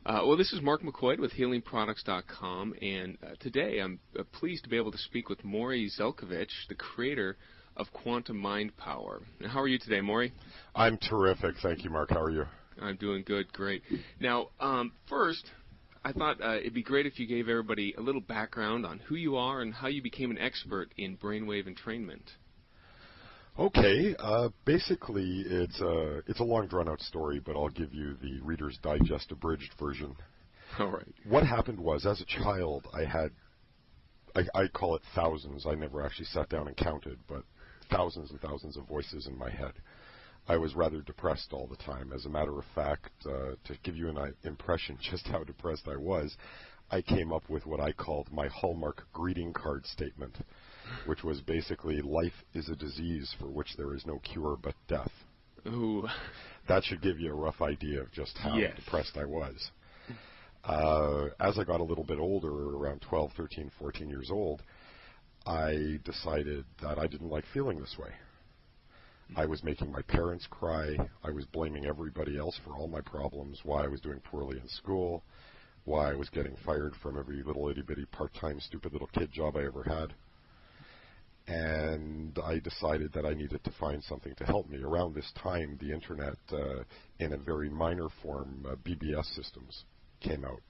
Well, this is Mark McCoy with HealingProducts.com, and today I'm pleased to be able to speak with Maury Zelkovich, the creator of Quantum Mind Power. Now, how are you today, Maury? I'm terrific. Thank you, Mark. How are you? I'm doing good, great. Now, first, I thought it'd be great if you gave everybody a little background on who you are and how you became an expert in brainwave entrainment. Okay. Basically, it's a long, drawn-out story, but I'll give you the Reader's Digest abridged version. All right. What happened was, as a child, I call it thousands. I never actually sat down and counted, but thousands and thousands of voices in my head. I was rather depressed all the time. As a matter of fact, to give you an impression just how depressed I was, I came up with what I called my Hallmark greeting card statement, which was basically, life is a disease for which there is no cure but death. Ooh. That should give you a rough idea of just how depressed I was. As I got a little bit older, around 12, 13, 14 years old, I decided that I didn't like feeling this way. I was making my parents cry. I was blaming everybody else for all my problems, why I was doing poorly in school, why I was getting fired from every little itty-bitty part-time stupid little kid job I ever had. And I decided that I needed to find something to help me. Around this time, the Internet, in a very minor form, BBS systems came out.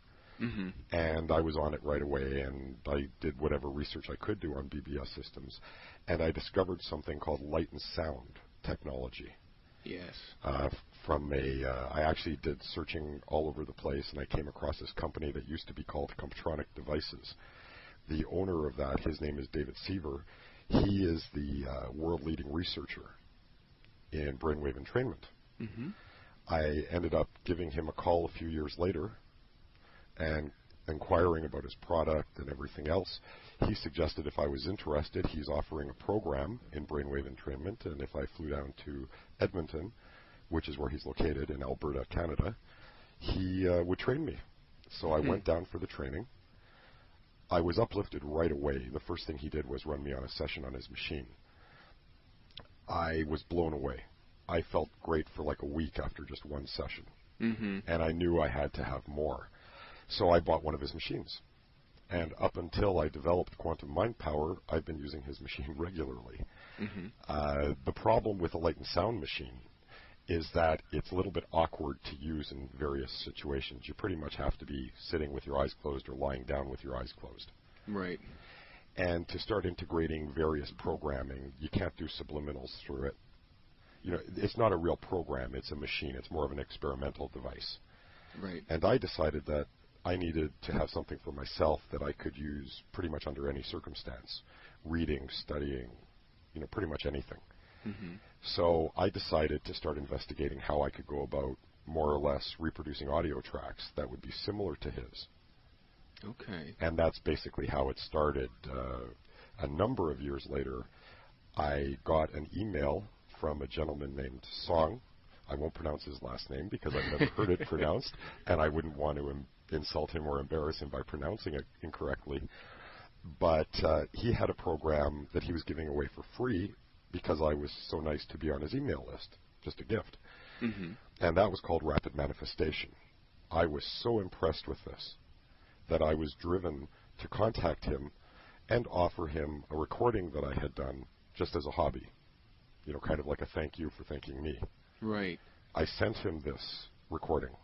Mm-hmm. And I was on it right away, and I did whatever research I could do on BBS systems. And I discovered something called light and sound technology. Yes. I actually did searching all over the place, and I came across this company that used to be called Comptronic Devices. The owner of that, his name is David Seaver. He is the world-leading researcher in brainwave entrainment. Mm-hmm. I ended up giving him a call a few years later and inquiring about his product and everything else. He suggested if I was interested, he's offering a program in brainwave entrainment, and if I flew down to Edmonton, which is where he's located in Alberta, Canada, he would train me. So I went down for the training. I was uplifted right away. The first thing he did was run me on a session on his machine. I was blown away. I felt great for like a week after just one session. Mm-hmm. And I knew I had to have more. So I bought one of his machines. And up until I developed Quantum Mind Power, I've been using his machine regularly. Mm-hmm. The problem with a light and sound machine is that it's a little bit awkward to use in various situations. You pretty much have to be sitting with your eyes closed or lying down with your eyes closed. Right. And to start integrating various programming, you can't do subliminals through it. You know, it's not a real program. It's a machine. It's more of an experimental device. Right. And I decided that I needed to have something for myself that I could use pretty much under any circumstance. Reading, studying, pretty much anything. Mm-hmm. So I decided to start investigating how I could go about more or less reproducing audio tracks that would be similar to his. Okay. And that's basically how it started. A number of years later, I got an email from a gentleman named Song. I won't pronounce his last name because I've never heard it pronounced, and I wouldn't want to insult him or embarrass him by pronouncing it incorrectly. But he had a program that he was giving away for free because I was so nice to be on his email list, just a gift. Mm-hmm. And that was called Rapid Manifestation. I was so impressed with this that I was driven to contact him and offer him a recording that I had done just as a hobby, kind of like a thank you for thanking me. Right. I sent him this recording,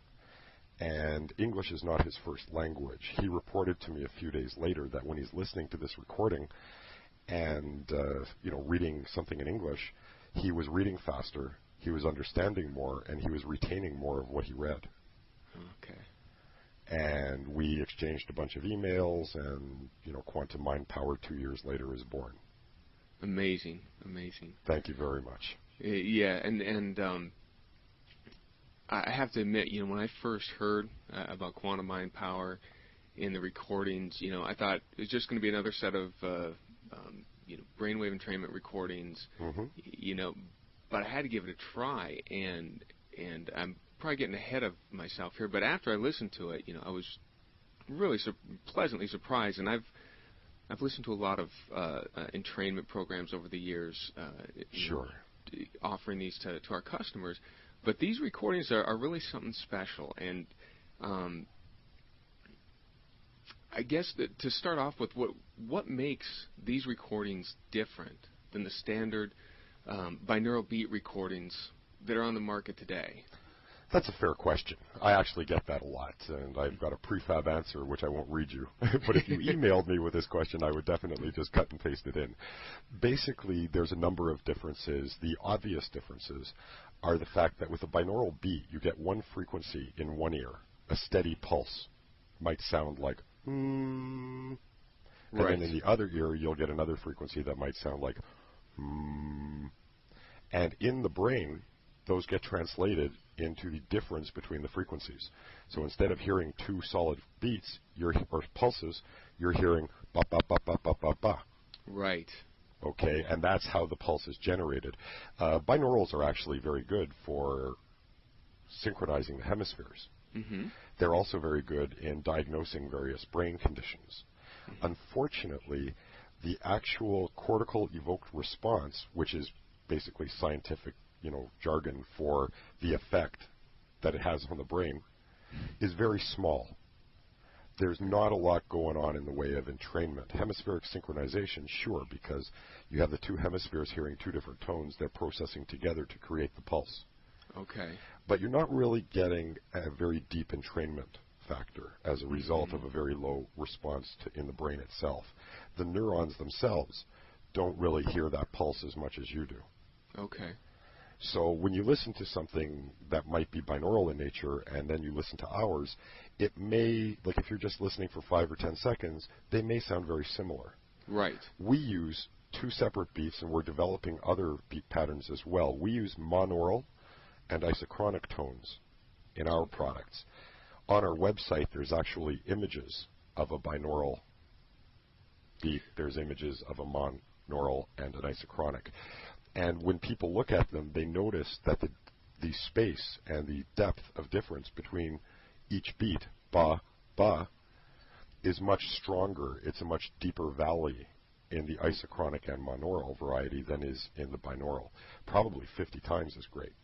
and English is not his first language. He reported to me a few days later that when he's listening to this recording and, reading something in English, he was reading faster, he was understanding more, and he was retaining more of what he read. Okay. And we exchanged a bunch of emails, and, Quantum Mind Power 2 years later is born. Amazing, amazing. Thank you very much. Yeah, and I have to admit, when I first heard about Quantum Mind Power in the recordings, I thought it was just going to be another set of, brainwave entrainment recordings, Mm-hmm. But I had to give it a try, and I'm probably getting ahead of myself here, but after I listened to it, I was really pleasantly surprised, and I've listened to a lot of entrainment programs over the years, Sure. Offering these to our customers, but these recordings are really something special, and I guess that to start off with, what makes these recordings different than the standard binaural beat recordings that are on the market today? That's a fair question. I actually get that a lot, and I've got a prefab answer, which I won't read you. But if you emailed me with this question, I would definitely just cut and paste it in. Basically, there's a number of differences. The obvious differences are the fact that with a binaural beat, you get one frequency in one ear. A steady pulse might sound like, and then in the other ear, you'll get another frequency that might sound like, and in the brain, those get translated into the difference between the frequencies. So instead of hearing two solid beats or pulses, you're hearing ba ba ba ba ba ba ba. Right. Okay, and that's how the pulse is generated. Binaurals are actually very good for synchronizing the hemispheres. Mm-hmm. They're also very good in diagnosing various brain conditions. Mm-hmm. Unfortunately, the actual cortical evoked response, which is basically scientific jargon for the effect that it has on the brain, is very small. There's not a lot going on in the way of entrainment. Hemispheric synchronization, sure, because you have the two hemispheres hearing two different tones, they're processing together to create the pulse. Okay. But you're not really getting a very deep entrainment factor as a result of a very low response in the brain itself. The neurons themselves don't really hear that pulse as much as you do. Okay. So when you listen to something that might be binaural in nature and then you listen to ours, it may, like if you're just listening for 5 or 10 seconds, they may sound very similar. Right. We use two separate beats, and we're developing other beat patterns as well. We use monaural and isochronic tones in our products. On our website, there's actually images of a binaural beat. There's images of a monaural and an isochronic. And when people look at them, they notice that the space and the depth of difference between each beat, ba, ba, is much stronger. It's a much deeper valley in the isochronic and monaural variety than is in the binaural. Probably 50 times as great,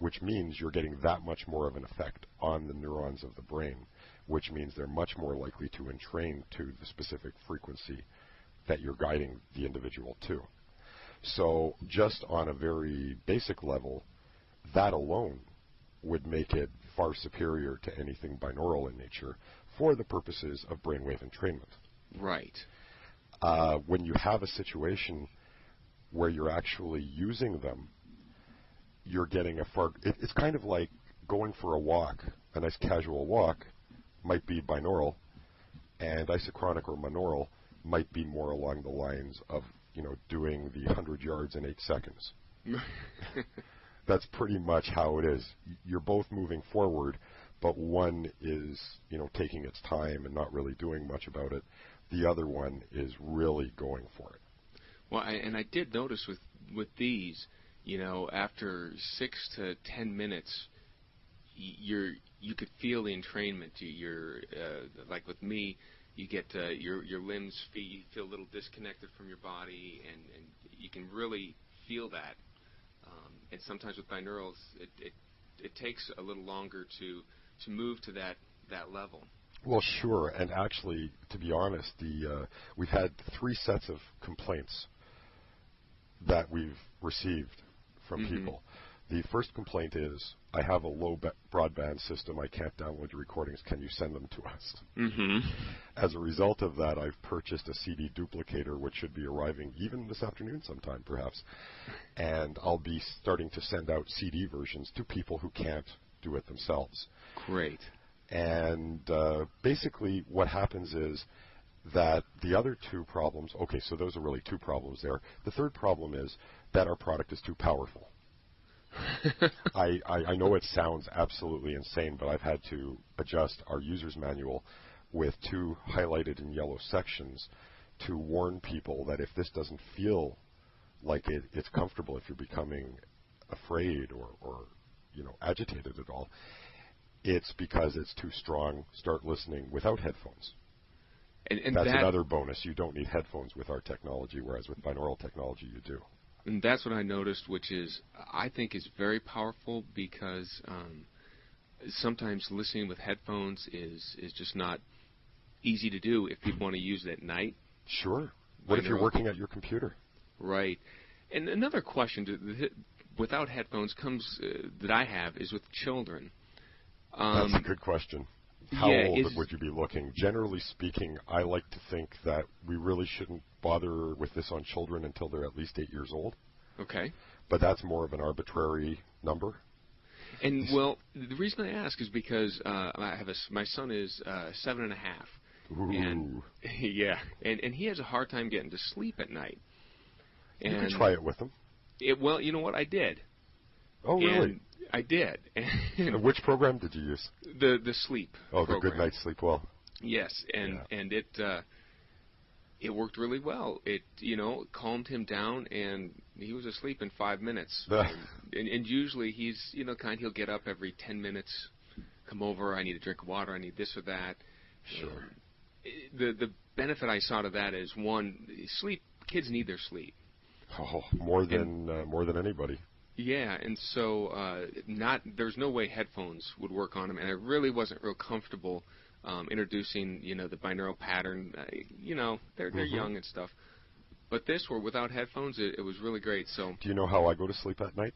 which means you're getting that much more of an effect on the neurons of the brain, which means they're much more likely to entrain to the specific frequency that you're guiding the individual to. So just on a very basic level, that alone would make it far superior to anything binaural in nature for the purposes of brainwave entrainment. Right. When you have a situation where you're actually using them, you're getting it's kind of like going for a walk. A nice casual walk might be binaural, and isochronic or monaural might be more along the lines of doing the 100 yards in 8 seconds. That's pretty much how it is. You're both moving forward, but one is, taking its time and not really doing much about it. The other one is really going for it. Well, I did notice with these, after 6 to 10 minutes, you could feel the entrainment. You're like with me, you get your limbs, you feel a little disconnected from your body, and you can really feel that. And sometimes with binaurals, it takes a little longer to move to that level. Well, sure, and actually, to be honest, we've had 3 sets of complaints that we've received from people. The first complaint is, I have a low broadband system, I can't download your recordings, can you send them to us? As a result of that, I've purchased a CD duplicator, which should be arriving even this afternoon sometime, perhaps. And I'll be starting to send out CD versions to people who can't do it themselves. Great. And basically what happens is that the other 2 problems, okay, so those are really 2 problems there. The third problem is that our product is too powerful. I know it sounds absolutely insane, but I've had to adjust our user's manual with 2 highlighted in yellow sections to warn people that if this doesn't feel like it's comfortable, if you're becoming afraid or agitated at all, it's because it's too strong. Start listening without headphones. And that's another bonus. You don't need headphones with our technology, whereas with binaural technology you do. And that's what I noticed, which I think is very powerful, because sometimes listening with headphones is just not easy to do if people want to use it at night. Sure. What if you're working at your computer? Right. And another question without headphones comes that I have is with children. That's a good question. How old would you be looking? Generally speaking, I like to think that we really shouldn't bother with this on children until they're at least 8 years old. Okay. But that's more of an arbitrary number. And, well, the reason I ask is because my son is 7.5. Ooh. And, yeah, and he has a hard time getting to sleep at night. And you can try it with him. Well, you know what? I did. Oh, really? And I did. And which program did you use? The sleep program. The Good Night Sleep Well. Yes, and it worked really well. It calmed him down, and he was asleep in 5 minutes. and usually he's he'll get up every 10 minutes, come over. I need a drink of water. I need this or that. Sure. The benefit I saw to that is, one, sleep. Kids need their sleep. Oh, more than anybody. Yeah, and so there's no way headphones would work on them, and I really wasn't real comfortable introducing the binaural pattern. They're young and stuff, but this were without headphones. It was really great. So do you know how I go to sleep at night?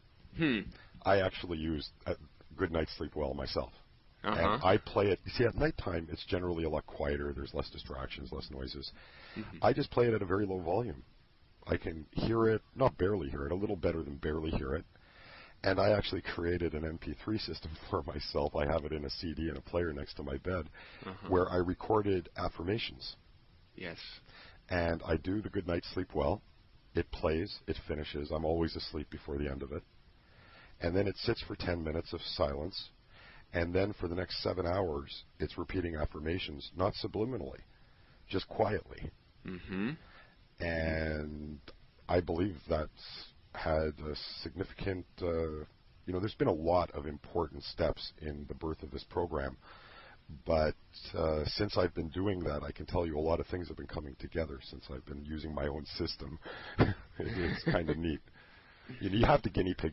I actually use Good Night Sleep Well myself. And I play it. You see, at nighttime, it's generally a lot quieter. There's less distractions, less noises. I just play it at a very low volume. I can hear it, not barely hear it, a little better than barely hear it. And I actually created an MP3 system for myself. I have it in a CD and a player next to my bed, where I recorded affirmations. Yes. And I do the Good Night Sleep Well. It plays, it finishes. I'm always asleep before the end of it. And then it sits for 10 minutes of silence. And then for the next 7 hours, it's repeating affirmations, not subliminally, just quietly. And I believe that's had a significant, there's been a lot of important steps in the birth of this program. But since I've been doing that, I can tell you a lot of things have been coming together since I've been using my own system. It's kind of neat. You have to guinea pig.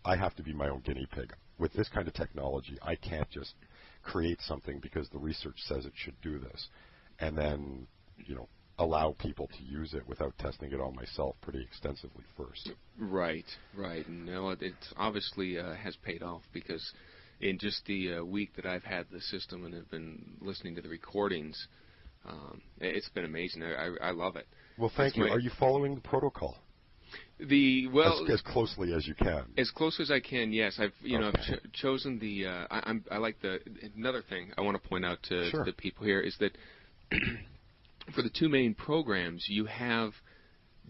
I have to be my own guinea pig. With this kind of technology, I can't just create something because the research says it should do this, and then, allow people to use it without testing it on myself pretty extensively first. Right. No, it obviously has paid off, because in just the week that I've had the system and have been listening to the recordings, it's been amazing. I love it. Well, thank you. Are you following the protocol? As closely as you can. As close as I can, yes. I've chosen the. I like another thing I want to point out to the people here is that for the two main programs, you have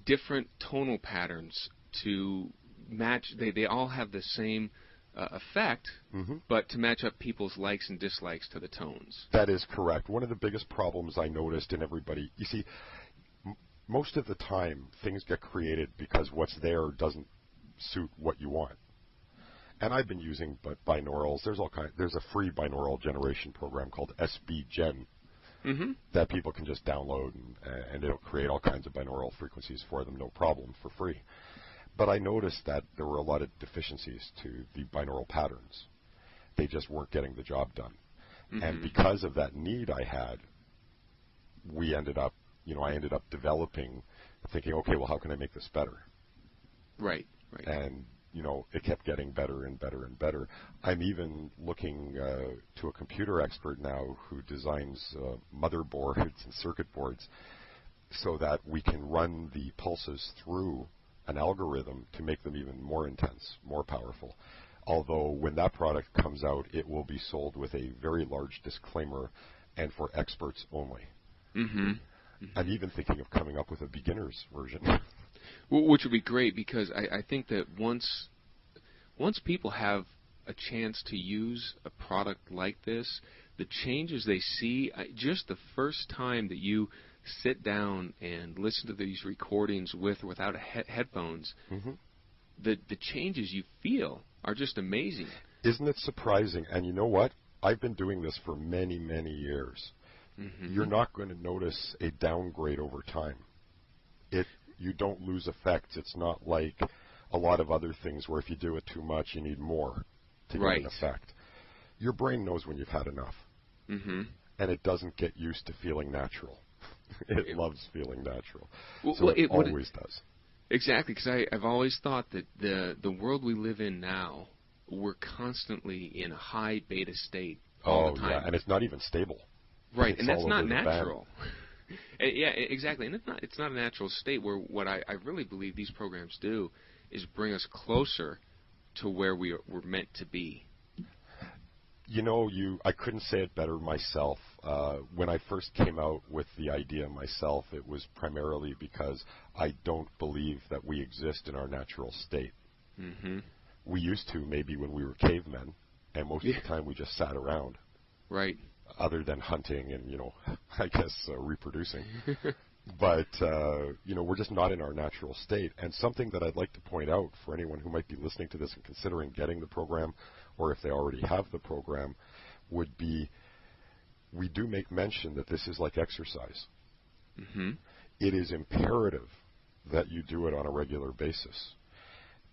different tonal patterns to match. They all have the same effect, but to match up people's likes and dislikes to the tones. That is correct. One of the biggest problems I noticed in everybody, you see, most of the time things get created because what's there doesn't suit what you want. And I've been using binaurals. There's a free binaural generation program called SB Gen that people can just download, and it'll create all kinds of binaural frequencies for them, no problem, for free. But I noticed that there were a lot of deficiencies to the binaural patterns. They just weren't getting the job done. And because of that need I had, I ended up developing, thinking, okay, well, how can I make this better? Right. And, it kept getting better and better and better. I'm even looking to a computer expert now who designs motherboards and circuit boards so that we can run the pulses through an algorithm to make them even more intense, more powerful. Although when that product comes out, it will be sold with a very large disclaimer and for experts only. I'm even thinking of coming up with a beginner's version. Which would be great, because I think that once people have a chance to use a product like this, the changes they see, just the first time that you sit down and listen to these recordings with or without headphones, the changes you feel are just amazing. Isn't it surprising? And you know what? I've been doing this for many, many years. You're not going to notice a downgrade over time. You don't lose effects. It's not like a lot of other things where if you do it too much, you need more to get an effect. Your brain knows when you've had enough. and it doesn't get used to feeling natural. It loves feeling natural. So Well, it always does. Exactly, because I've always thought that the world we live in now, we're constantly in a high beta state all the time. Yeah, and it's not even stable. Right, It's and that's all not over the natural. Yeah, exactly, and it's not a natural state where what I really believe these programs do is bring us closer to where we're meant to be. You know, I couldn't say it better myself. When I first came out with the idea myself, it was primarily because I don't believe that we exist in our natural state. Mm-hmm. We used to, maybe when we were cavemen, and most of the time we just sat around. Right. Other than hunting and, I guess reproducing. But, we're just not in our natural state. And something that I'd like to point out for anyone who might be listening to this and considering getting the program, or if they already have the program, would be we do make mention that this is like exercise. Mm-hmm. It is imperative that you do it on a regular basis.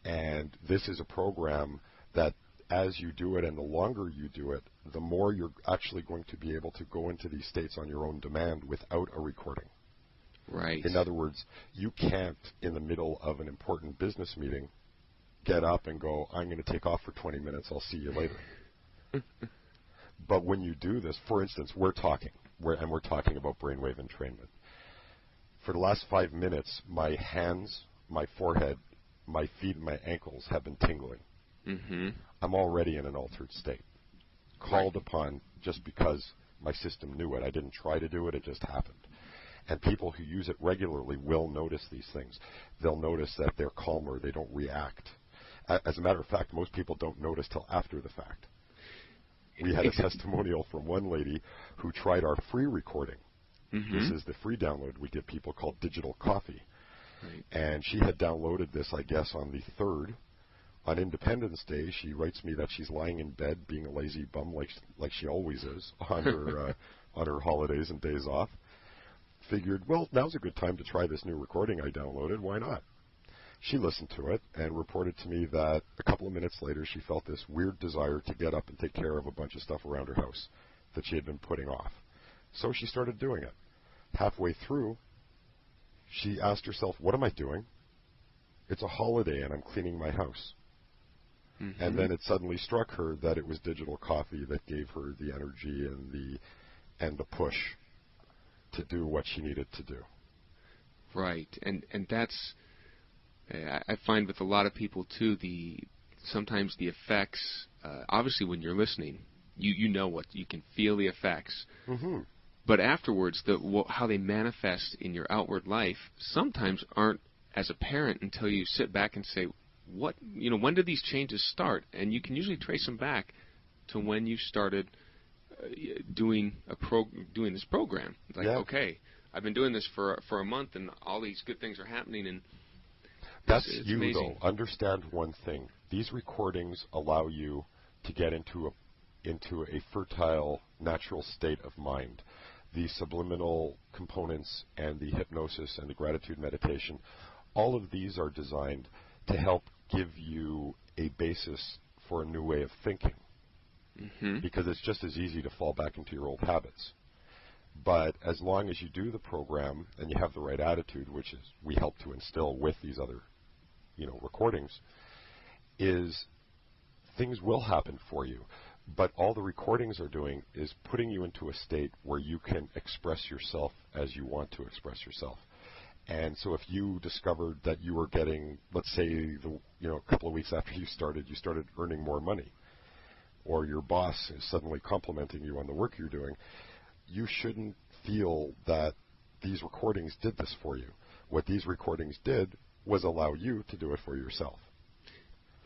And this is a program that as you do it and the longer you do it, the more you're actually going to be able to go into these states on your own demand without a recording. Right. In other words, you can't, in the middle of an important business meeting, get up and go, I'm going to take off for 20 minutes, I'll see you later. But when you do this, for instance, we're talking about brainwave entrainment. For the last 5 minutes, my hands, my forehead, my feet, and my ankles have been tingling. Mm-hmm. I'm already in an altered state. Called upon just because my system knew it. I didn't try to do it, it just happened. And people who use it regularly will notice these things. They'll notice that they're calmer, they don't react. As a matter of fact, most people don't notice till after the fact. We had a testimonial from one lady who tried our free recording. Mm-hmm. This is the free download we give people called Digital Coffee. Right. And she had downloaded this, I guess, on the 3rd. On Independence Day, she writes me that she's lying in bed being a lazy bum like she always is on her holidays and days off. Figured, well, now's a good time to try this new recording I downloaded. Why not? She listened to it and reported to me that a couple of minutes later she felt this weird desire to get up and take care of a bunch of stuff around her house that she had been putting off. So she started doing it. Halfway through, she asked herself, what am I doing? It's a holiday and I'm cleaning my house. Mm-hmm. And then it suddenly struck her that it was Digital Coffee that gave her the energy and the push to do what she needed to do. Right, and that's I find with a lot of people too. Sometimes the effects. Obviously, when you're listening, you know what you can feel the effects. Mm-hmm. But afterwards, how they manifest in your outward life sometimes aren't as apparent until you sit back and say, when did these changes start? And you can usually trace them back to when you started doing this program. It's like, okay, I've been doing this for a month, and all these good things are happening, and that's it's you amazing. Though. Understand one thing: these recordings allow you to get into a fertile, natural state of mind. The subliminal components and the hypnosis and the gratitude meditation, all of these are designed to help give you a basis for a new way of thinking. Mm-hmm. Because it's just as easy to fall back into your old habits. But as long as you do the program and you have the right attitude, which is we help to instill with these other, recordings, is things will happen for you. But all the recordings are doing is putting you into a state where you can express yourself as you want to express yourself. And so if you discovered that you were getting, let's say, a couple of weeks after you started earning more money, or your boss is suddenly complimenting you on the work you're doing, you shouldn't feel that these recordings did this for you. What these recordings did was allow you to do it for yourself.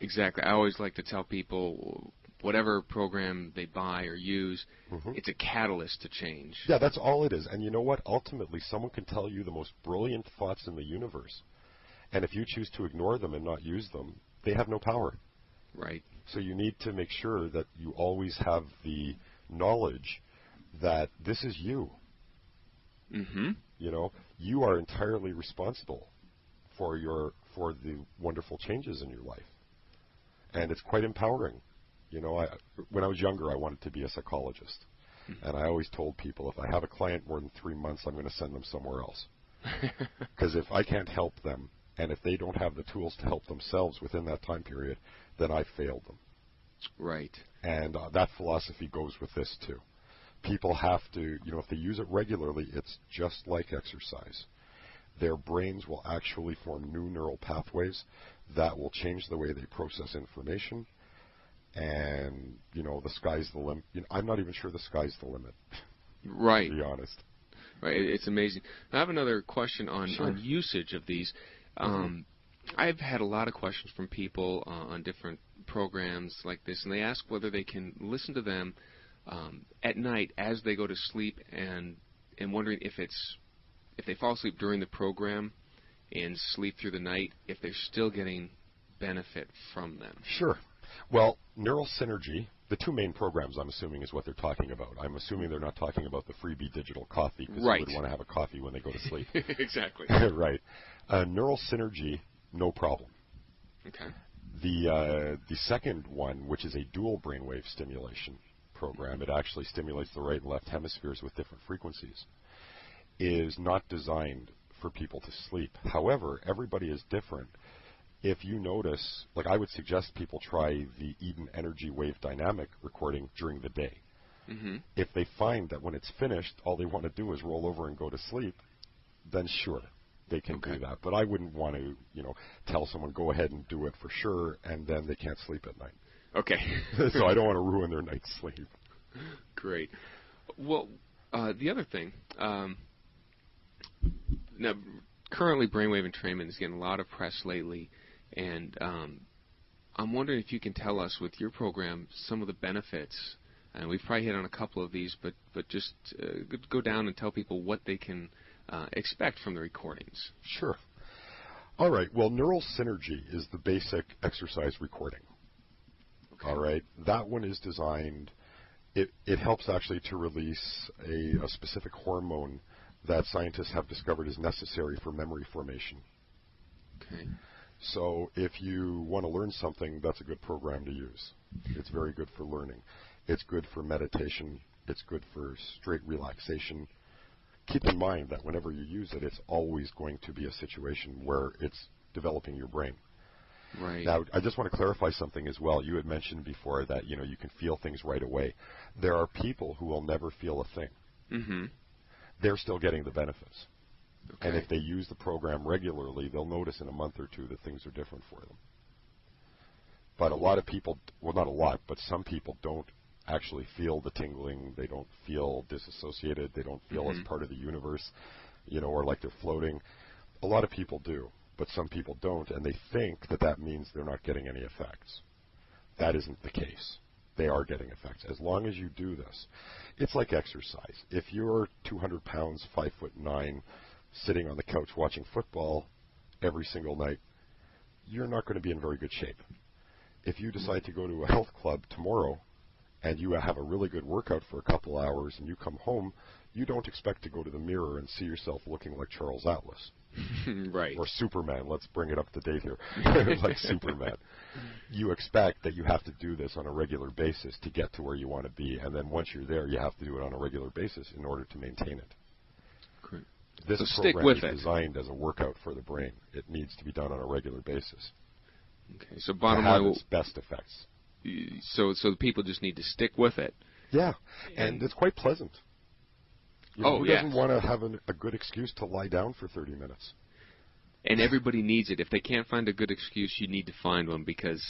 Exactly. I always like to tell people, whatever program they buy or use, mm-hmm. It's a catalyst to change. Yeah, that's all it is. And you know what? Ultimately, someone can tell you the most brilliant thoughts in the universe. And if you choose to ignore them and not use them, they have no power. Right. So you need to make sure that you always have the knowledge that this is you. Mm-hmm. You are entirely responsible for the wonderful changes in your life. And it's quite empowering. When I was younger, I wanted to be a psychologist. And I always told people, if I have a client more than 3 months, I'm going to send them somewhere else. Because if I can't help them, and if they don't have the tools to help themselves within that time period, then I failed them. Right. And that philosophy goes with this too. People have to, if they use it regularly, it's just like exercise. Their brains will actually form new neural pathways that will change the way they process information. And, the sky's the limit. I'm not even sure the sky's the limit. Right. To be honest. Right. It's amazing. I have another question on usage of these. I've had a lot of questions from people on different programs like this, and they ask whether they can listen to them at night as they go to sleep, and wondering if they fall asleep during the program and sleep through the night, if they're still getting benefit from them. Sure. Well, Neural Synergy, the two main programs, I'm assuming, is what they're talking about. I'm assuming they're not talking about the freebie digital coffee, because they would want to have a coffee when they go to sleep. Exactly. Right. Neural Synergy, no problem. Okay. The second one, which is a dual brainwave stimulation program, it actually stimulates the right and left hemispheres with different frequencies, is not designed for people to sleep. However, everybody is different. If you notice, I would suggest people try the Eden Energy Wave Dynamic recording during the day. If they find that when it's finished, all they want to do is roll over and go to sleep, then sure, they can do that. But I wouldn't want to, tell someone go ahead and do it for sure, and then they can't sleep at night. Okay. So I don't want to ruin their night's sleep. Great. Well, the other thing, now, currently brainwave entrainment is getting a lot of press lately, and I'm wondering if you can tell us with your program some of the benefits, and we've probably hit on a couple of these, but just go down and tell people what they can expect from the recordings. Sure. All right. Well, Neural Synergy is the basic exercise recording. Okay. All right. That one is designed, it helps actually to release a specific hormone that scientists have discovered is necessary for memory formation. Okay. So if you want to learn something, that's a good program to use. It's very good for learning. It's good for meditation. It's good for straight relaxation. Keep in mind that whenever you use it, it's always going to be a situation where it's developing your brain. Right. Now, I just want to clarify something as well. You had mentioned before that, you can feel things right away. There are people who will never feel a thing. They're still getting the benefits. Okay. And if they use the program regularly, they'll notice in a month or two that things are different for them. But a lot of people, well, not a lot, but some people don't actually feel the tingling. They don't feel disassociated. They don't feel as part of the universe, or like they're floating. A lot of people do, but some people don't, and they think that means they're not getting any effects. That isn't the case. They are getting effects. As long as you do this, it's like exercise. If you're 200 pounds, 5'9", sitting on the couch watching football every single night, you're not going to be in very good shape. If you decide to go to a health club tomorrow and you have a really good workout for a couple hours and you come home, you don't expect to go to the mirror and see yourself looking like Charles Atlas. Right. Or Superman. Let's bring it up to date here. Like Superman. You expect that you have to do this on a regular basis to get to where you want to be, and then once you're there, you have to do it on a regular basis in order to maintain it. Great. This so program is designed as a workout for the brain. It needs to be done on a regular basis. Okay. So bottom line, line, its best effects. So the people just need to stick with it. Yeah, and it's quite pleasant. Who doesn't want to have a good excuse to lie down for 30 minutes? And everybody needs it. If they can't find a good excuse, you need to find one because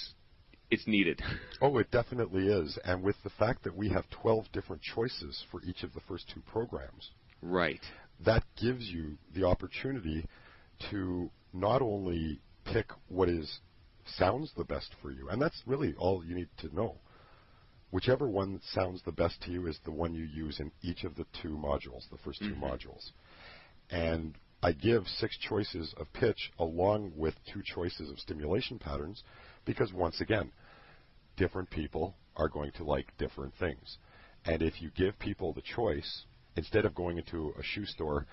it's needed. Oh, it definitely is. And with the fact that we have 12 different choices for each of the first two programs, right, that gives you the opportunity to not only pick what sounds the best for you, and that's really all you need to know. Whichever one sounds the best to you is the one you use in each of the two modules, the first two modules. And I give 6 choices of pitch along with 2 choices of stimulation patterns because, once again, different people are going to like different things. And if you give people the choice, instead of going into a shoe store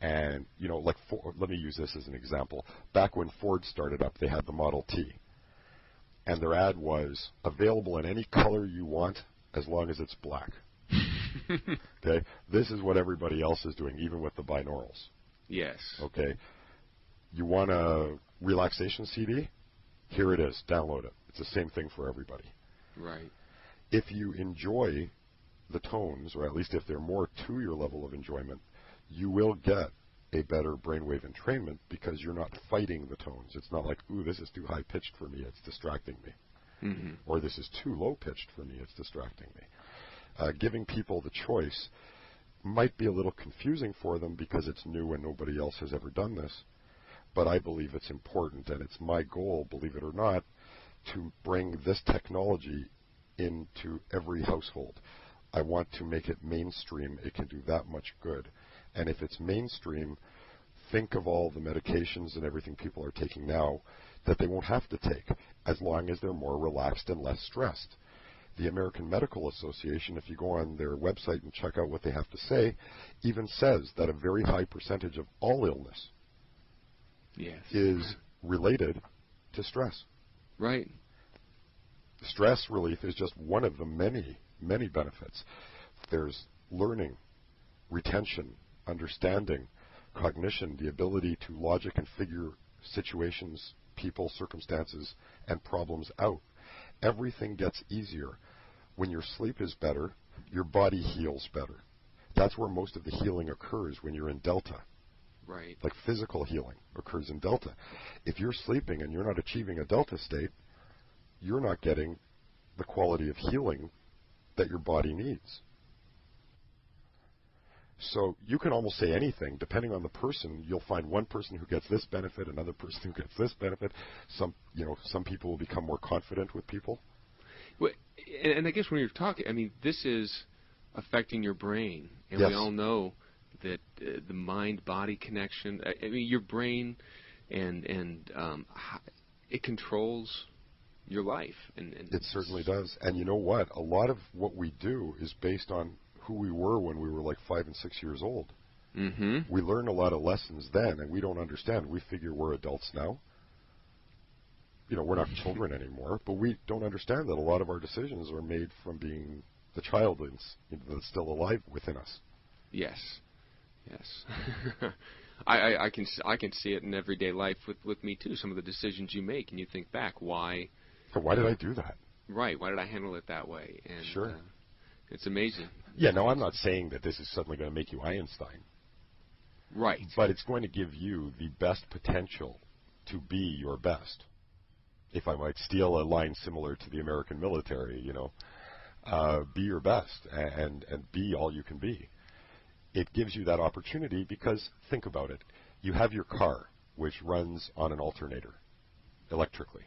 and, let me use this as an example. Back when Ford started up, they had the Model T. And their ad was available in any color you want as long as it's black. Okay? This is what everybody else is doing, even with the binaurals. Yes. Okay? You want a relaxation CD? Here it is. Download it. It's the same thing for everybody. Right. If you enjoy the tones, or at least if they're more to your level of enjoyment, you will get a better brainwave entrainment because you're not fighting the tones. It's not like, ooh, this is too high-pitched for me, it's distracting me. Mm-hmm. Or this is too low-pitched for me, it's distracting me. Giving people the choice might be a little confusing for them because it's new and nobody else has ever done this, but I believe it's important, and it's my goal, believe it or not, to bring this technology into every household. I want to make it mainstream. It can do that much good. And if it's mainstream, think of all the medications and everything people are taking now that they won't have to take as long as they're more relaxed and less stressed. The American Medical Association, if you go on their website and check out what they have to say, even says that a very high percentage of all illness is related to stress. Right. Stress relief is just one of the many, many benefits. There's learning, retention, understanding, cognition, the ability to logic and figure situations, people, circumstances, and problems out. Everything gets easier. When your sleep is better, your body heals better. That's where most of the healing occurs when you're in delta. Right. Like physical healing occurs in delta. If you're sleeping and you're not achieving a delta state, you're not getting the quality of healing that your body needs. So you can almost say anything. Depending on the person, you'll find one person who gets this benefit, another person who gets this benefit. Some people will become more confident with people. Well, and I guess when you're talking, I mean, this is affecting your brain, and Yes. we all know that the mind-body connection. I mean, your brain, and it controls your life, and it certainly does. And you know what? A lot of what we do is based on who we were when we were like 5 and 6 years old. Mm-hmm. We learn a lot of lessons then, and we don't understand. We figure we're adults now. We're not children anymore, but we don't understand that a lot of our decisions are made from being the child that's still alive within us. Yes. I can see it in everyday life with me too. Some of the decisions you make, and you think back, why did I do that? Right. Why did I handle it that way? And sure. It's amazing. Yeah. No, I'm not saying that this is suddenly going to make you Einstein. Right. But it's going to give you the best potential to be your best. If I might steal a line similar to the American military, be your best and be all you can be. It gives you that opportunity because, think about it, you have your car, which runs on an alternator, electrically.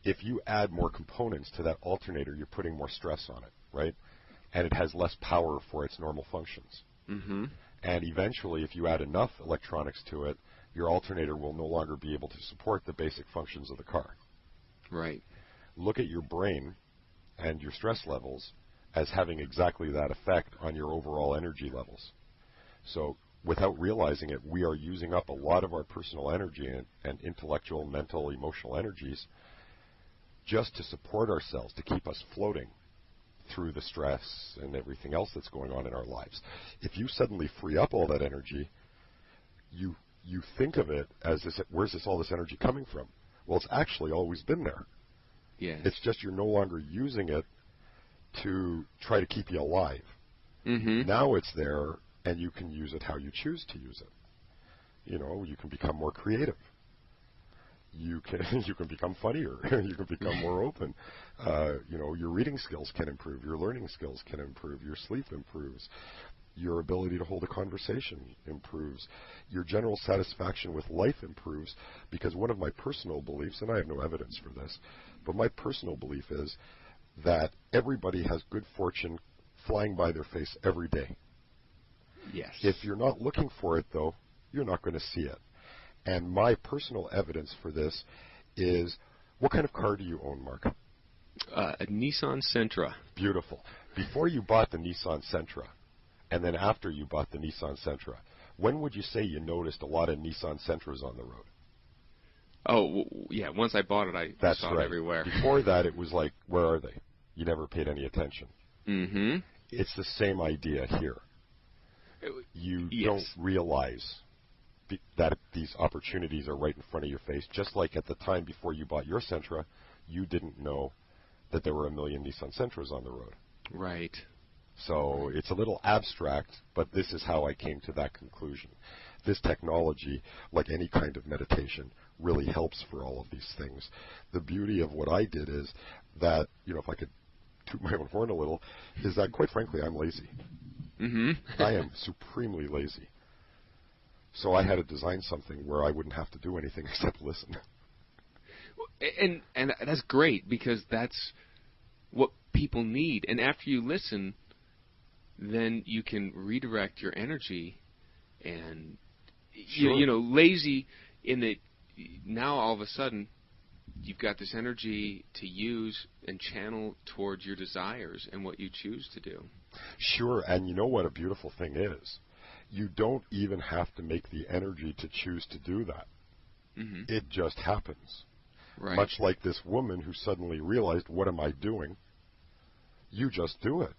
If you add more components to that alternator, you're putting more stress on it, right? And it has less power for its normal functions. Mm-hmm. And eventually, if you add enough electronics to it, your alternator will no longer be able to support the basic functions of the car. Right. Look at your brain and your stress levels as having exactly that effect on your overall energy levels. So without realizing it, we are using up a lot of our personal energy and intellectual, mental, emotional energies just to support ourselves, to keep us floating through the stress and everything else that's going on in our lives. If you suddenly free up all that energy, you think of it as this, where's all this energy coming from? Well, it's actually always been there. Yes. It's just you're no longer using it to try to keep you alive. Mm-hmm. Now it's there, and you can use it how you choose to use it. You can become more creative. You can become funnier. You can become more open. Your reading skills can improve. Your learning skills can improve. Your sleep improves. Your ability to hold a conversation improves. Your general satisfaction with life improves, because one of my personal beliefs, and I have no evidence for this, but my personal belief is that everybody has good fortune flying by their face every day. Yes. If you're not looking for it, though, you're not going to see it. And my personal evidence for this is, what kind of car do you own, Mark? A Nissan Sentra. Beautiful. Before you bought the Nissan Sentra, and then after you bought the Nissan Sentra, when would you say you noticed a lot of Nissan Sentras on the road? Oh, yeah. Once I bought it, I That's saw right. it everywhere. Before that, it was like, where are they? You never paid any attention. Mm-hmm. It's the same idea here. You don't realize that these opportunities are right in front of your face. Just like at the time before you bought your Sentra, you didn't know that there were a million Nissan Sentras on the road. Right. So it's a little abstract, but this is how I came to that conclusion. This technology, like any kind of meditation, really helps for all of these things. The beauty of what I did is that, if I could toot my own horn a little, is that, quite frankly, I'm lazy. Mm-hmm. I am supremely lazy. So I had to design something where I wouldn't have to do anything except listen. And that's great, because that's what people need. And after you listen, then you can redirect your energy. And Sure. Lazy in that now all of a sudden you've got this energy to use and channel towards your desires and what you choose to do. Sure, and you know what a beautiful thing is? You don't even have to make the energy to choose to do that. Mm-hmm. It just happens. Right. Much like this woman who suddenly realized, what am I doing? You just do it.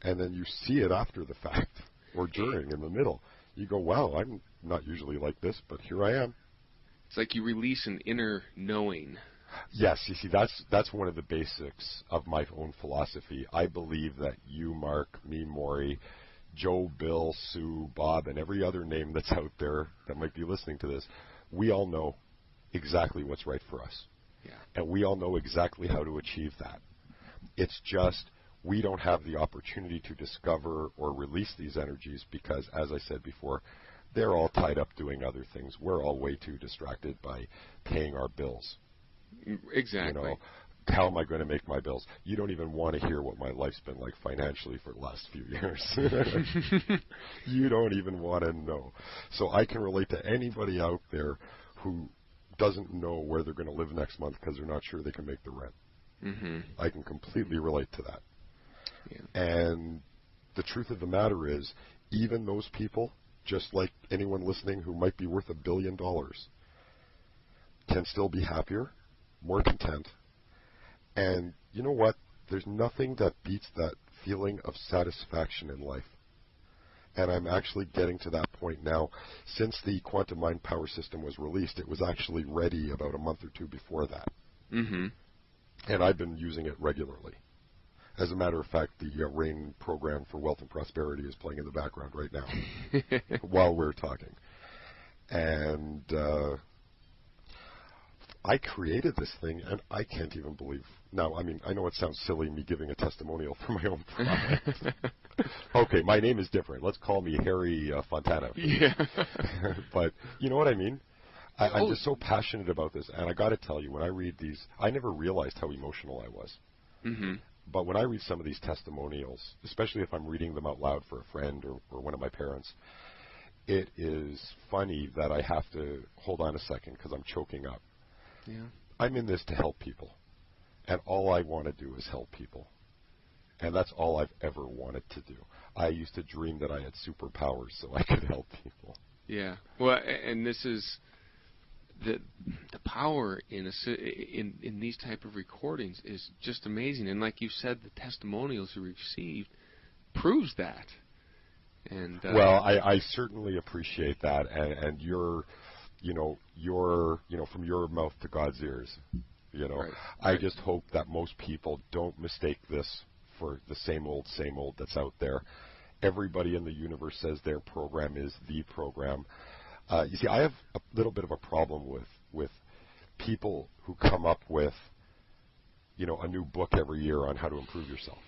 And then you see it after the fact, or during, in the middle. You go, wow, I'm not usually like this, but here I am. It's like you release an inner knowing. Yes, you see, that's one of the basics of my own philosophy. I believe that you, Mark, me, Maury, Joe, Bill, Sue, Bob, and every other name that's out there that might be listening to this, we all know exactly what's right for us. Yeah. And we all know exactly how to achieve that. It's just we don't have the opportunity to discover or release these energies because, as I said before, they're all tied up doing other things. We're all way too distracted by paying our bills. Exactly. How am I going to make my bills? You don't even want to hear what my life's been like financially for the last few years. You don't even want to know. So I can relate to anybody out there who doesn't know where they're going to live next month because they're not sure they can make the rent. Mm-hmm. I can completely relate to that. Yeah. And the truth of the matter is, even those people, just like anyone listening who might be worth $1 billion, can still be happier, more content. And you know what? There's nothing that beats that feeling of satisfaction in life. And I'm actually getting to that point now. Since the quantum mind power system was released, it was actually ready about a month or two before that. Mm-hmm. And I've been using it regularly. As a matter of fact, the RAIN program for Wealth and Prosperity is playing in the background right now while we're talking. And I created this thing, and I can't even believe. Now, I mean, I know it sounds silly, me giving a testimonial for my own product. Okay, my name is different. Let's call me Harry Fontana. Yeah. But you know what I mean? I'm just so passionate about this, and I got to tell you, when I read these, I never realized how emotional I was. Mm-hmm. But when I read some of these testimonials, especially if I'm reading them out loud for a friend or one of my parents, it is funny that I have to hold on a second because I'm choking up. Yeah. I'm in this to help people, and all I want to do is help people. And that's all I've ever wanted to do. I used to dream that I had superpowers so I could help people. Yeah. Well, and this is the power in these type of recordings is just amazing. And like you said, the testimonials you received proves that. And well, I certainly appreciate that, and you're from your mouth to God's ears. Right. I just hope that most people don't mistake this for the same old that's out there. Everybody in the universe says their program is the program. You see, I have a little bit of a problem with people who come up with, a new book every year on how to improve yourself.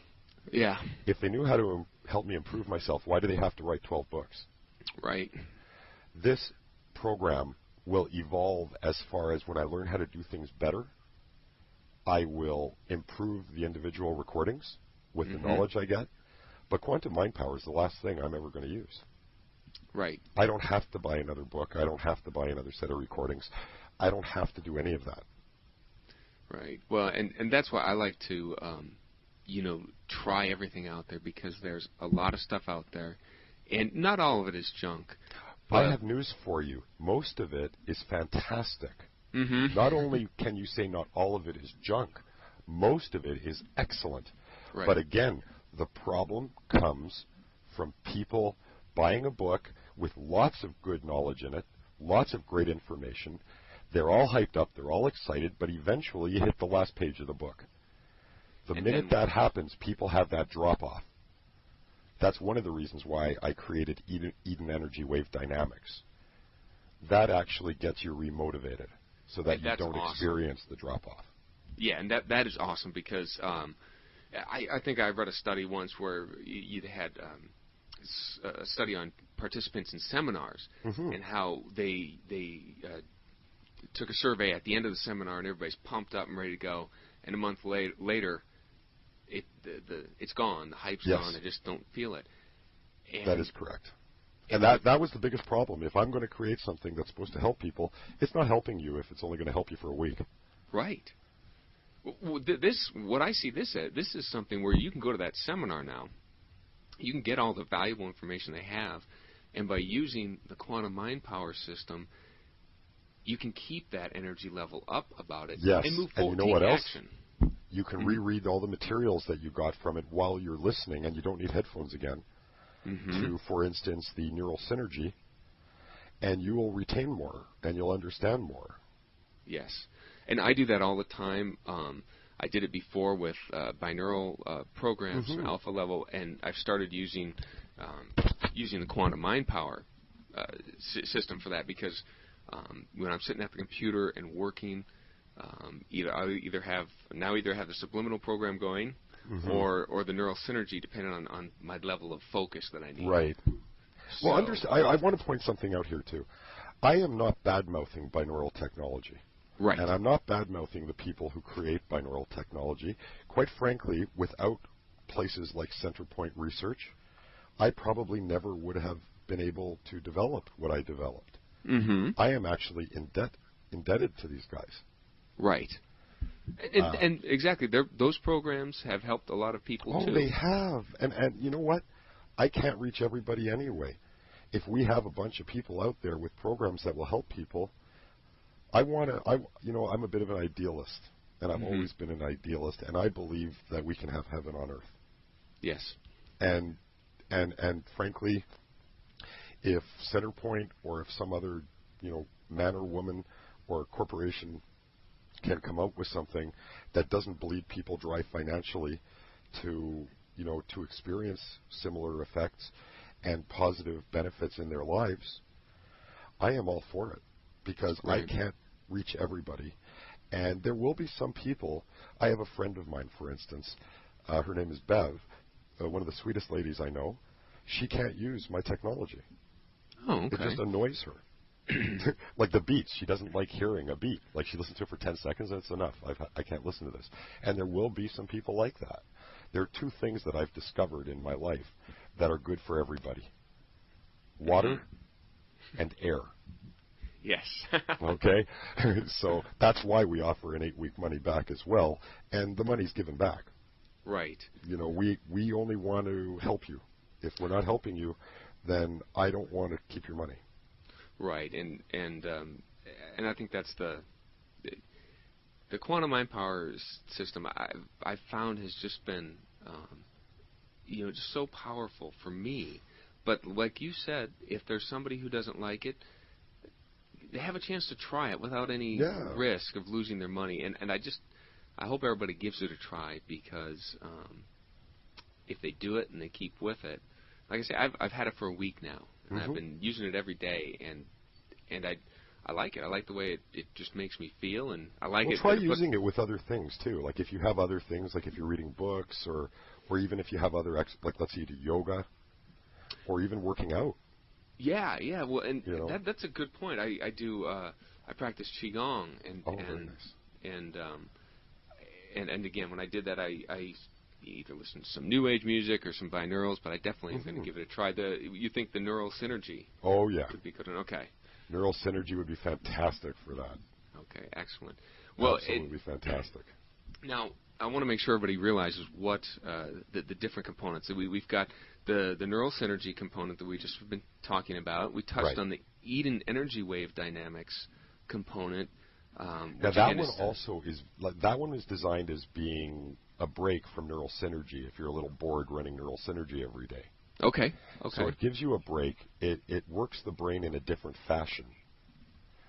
Yeah. If they knew how to help me improve myself, why do they have to write 12 books? Right. This program will evolve as far as when I learn how to do things better, I will improve the individual recordings with the knowledge I get. But quantum mind power is the last thing I'm ever going to use. Right. I don't have to buy another book. I don't have to buy another set of recordings. I don't have to do any of that. Right. Well, and that's why I like to, try everything out there, because there's a lot of stuff out there, and not all of it is junk. I have news for you. Most of it is fantastic. Mm-hmm. Not only can you say not all of it is junk, most of it is excellent. Right. But again, The problem comes from people buying a book with lots of good knowledge in it, lots of great information. They're all hyped up, they're all excited, but eventually you hit the last page of the book. The minute that happens, people have that drop-off. That's one of the reasons why I created Eden Energy Wave Dynamics. That actually gets you remotivated so that you don't experience the drop-off. Yeah, and that is awesome because I think I read a study once where you had a study on participants in seminars and how they took a survey at the end of the seminar and everybody's pumped up and ready to go, and a month later it's gone, the hype's gone, I just don't feel it. And that is correct. And that was the biggest problem. If I'm going to create something that's supposed to help people, it's not helping you if it's only going to help you for a week. Right. What I see this is something where you can go to that seminar now. You can get all the valuable information they have, and by using the quantum mind power system, you can keep that energy level up about it and move forward. And you know what else? Action. You can reread all the materials that you got from it while you're listening, and you don't need headphones again. To, for instance, the neural synergy, and you will retain more, and you'll understand more. Yes. And I do that all the time. I did it before with binaural programs, alpha level, and I've started using the quantum mind power system for that because when I'm sitting at the computer and working, I either have the subliminal program going or the neural synergy, depending on my level of focus that I need. Right. So, well, I want to point something out here too. I am not bad-mouthing binaural technology. Right. And I'm not bad-mouthing the people who create binaural technology. Quite frankly, without places like Centerpoint Research, I probably never would have been able to develop what I developed. I am actually indebted to these guys. Right. And exactly, those programs have helped a lot of people too. Oh, they have. And you know what? I can't reach everybody anyway. If we have a bunch of people out there with programs that will help people, I'm a bit of an idealist, and I've always been an idealist, and I believe that we can have heaven on earth. Yes. And frankly, if Centerpoint or if some other, man or woman or corporation can come out with something that doesn't bleed people dry financially to experience similar effects and positive benefits in their lives, I am all for it because I can't reach everybody. And there will be some people. I have a friend of mine, for instance. Her name is Bev, one of the sweetest ladies I know. She can't use my technology. Oh, okay. It just annoys her. Like the beats, she doesn't like hearing a beat. Like she listens to it for 10 seconds and it's enough. I can't listen to this. And there will be some people like that. There are two things that I've discovered in my life that are good for everybody. Water and air. Yes. Okay? So that's why we offer an 8-week money back as well, and the money's given back. Right. We only want to help you. If we're not helping you, then I don't want to keep your money. Right, and I think that's the quantum mind power system I've found has just been just so powerful for me. But like you said, if there's somebody who doesn't like it, they have a chance to try it without any risk of losing their money. And I hope everybody gives it a try because if they do it and they keep with it, like I say, I've had it for a week now. And I've been using it every day, and I like it. I like the way it just makes me feel, and I like it. Try using it with other things too. Like if you have other things, like if you're reading books, or even if you have other like let's say you do yoga, or even working out. Yeah. Well, and that's a good point. I do. I practice qigong, very nice. And again, when I did that, I either listened to some new age music or some binaurals, but I definitely am going to give it a try. You think the neural synergy? Oh yeah. Would be good. Okay. Neural synergy would be fantastic for that. Okay, excellent. Well, absolutely fantastic. Now, I want to make sure everybody realizes what the different components. We've got the neural synergy component that we just been talking about. We touched on the Eden energy wave dynamics component. Now that one also is that one is designed as being a break from neural synergy. If you're a little bored running neural synergy every day. Okay. Okay. So it gives you a break. It works the brain in a different fashion.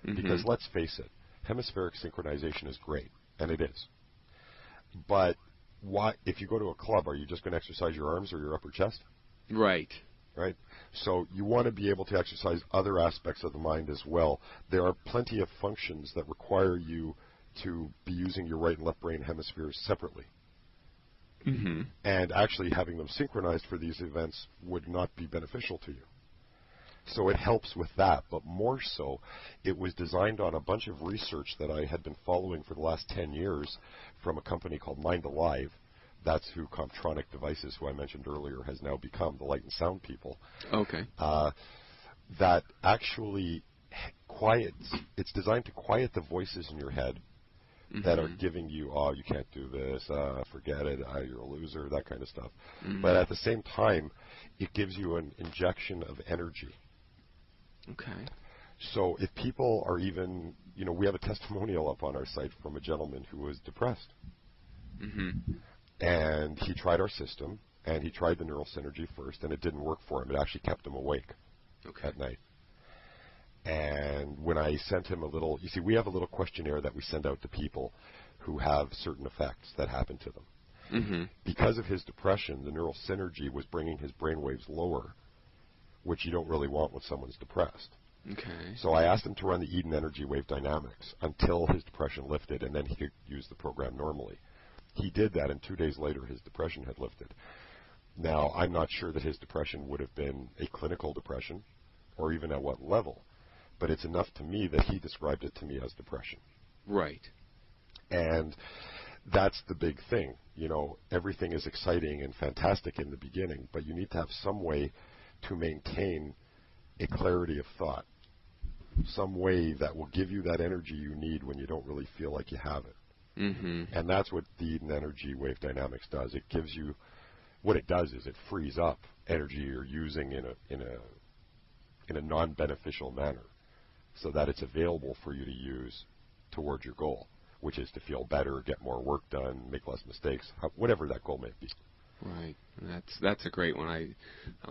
Mm-hmm. Because let's face it, hemispheric synchronization is great, and it is. But if you go to a club, are you just going to exercise your arms or your upper chest? Right. Right? So you want to be able to exercise other aspects of the mind as well. There are plenty of functions that require you to be using your right and left brain hemispheres separately. Mm-hmm. And actually having them synchronized for these events would not be beneficial to you. So it helps with that, but more so, it was designed on a bunch of research that I had been following for the last 10 years from a company called Mind Alive. That's who Comptronic Devices, who I mentioned earlier, has now become, the light and sound people. Okay. That actually it's designed to quiet the voices in your head that are giving you, oh, you can't do this, forget it, you're a loser, that kind of stuff. Mm-hmm. But at the same time, it gives you an injection of energy. Okay. So if people are even, we have a testimonial up on our site from a gentleman who was depressed. Mm-hmm. And he tried our system, and he tried the neural synergy first, and it didn't work for him. It actually kept him awake at night. And when I sent him you see, we have a little questionnaire that we send out to people who have certain effects that happen to them. Mm-hmm. Because of his depression, the neural synergy was bringing his brain waves lower, which you don't really want when someone's depressed. Okay. So I asked him to run the Eden energy wave dynamics until his depression lifted, and then he could use the program normally. He did that, and 2 days later his depression had lifted. Now, I'm not sure that his depression would have been a clinical depression, or even at what level, but it's enough to me that he described it to me as depression. Right. And that's the big thing. Everything is exciting and fantastic in the beginning, but you need to have some way to maintain a clarity of thought, some way that will give you that energy you need when you don't really feel like you have it. Mm-hmm. And that's what the Eden energy wave dynamics does. It gives you, what it does is it frees up energy you're using in a non-beneficial manner, so that it's available for you to use towards your goal, which is to feel better, get more work done, make less mistakes, whatever that goal may be. Right. That's a great one. I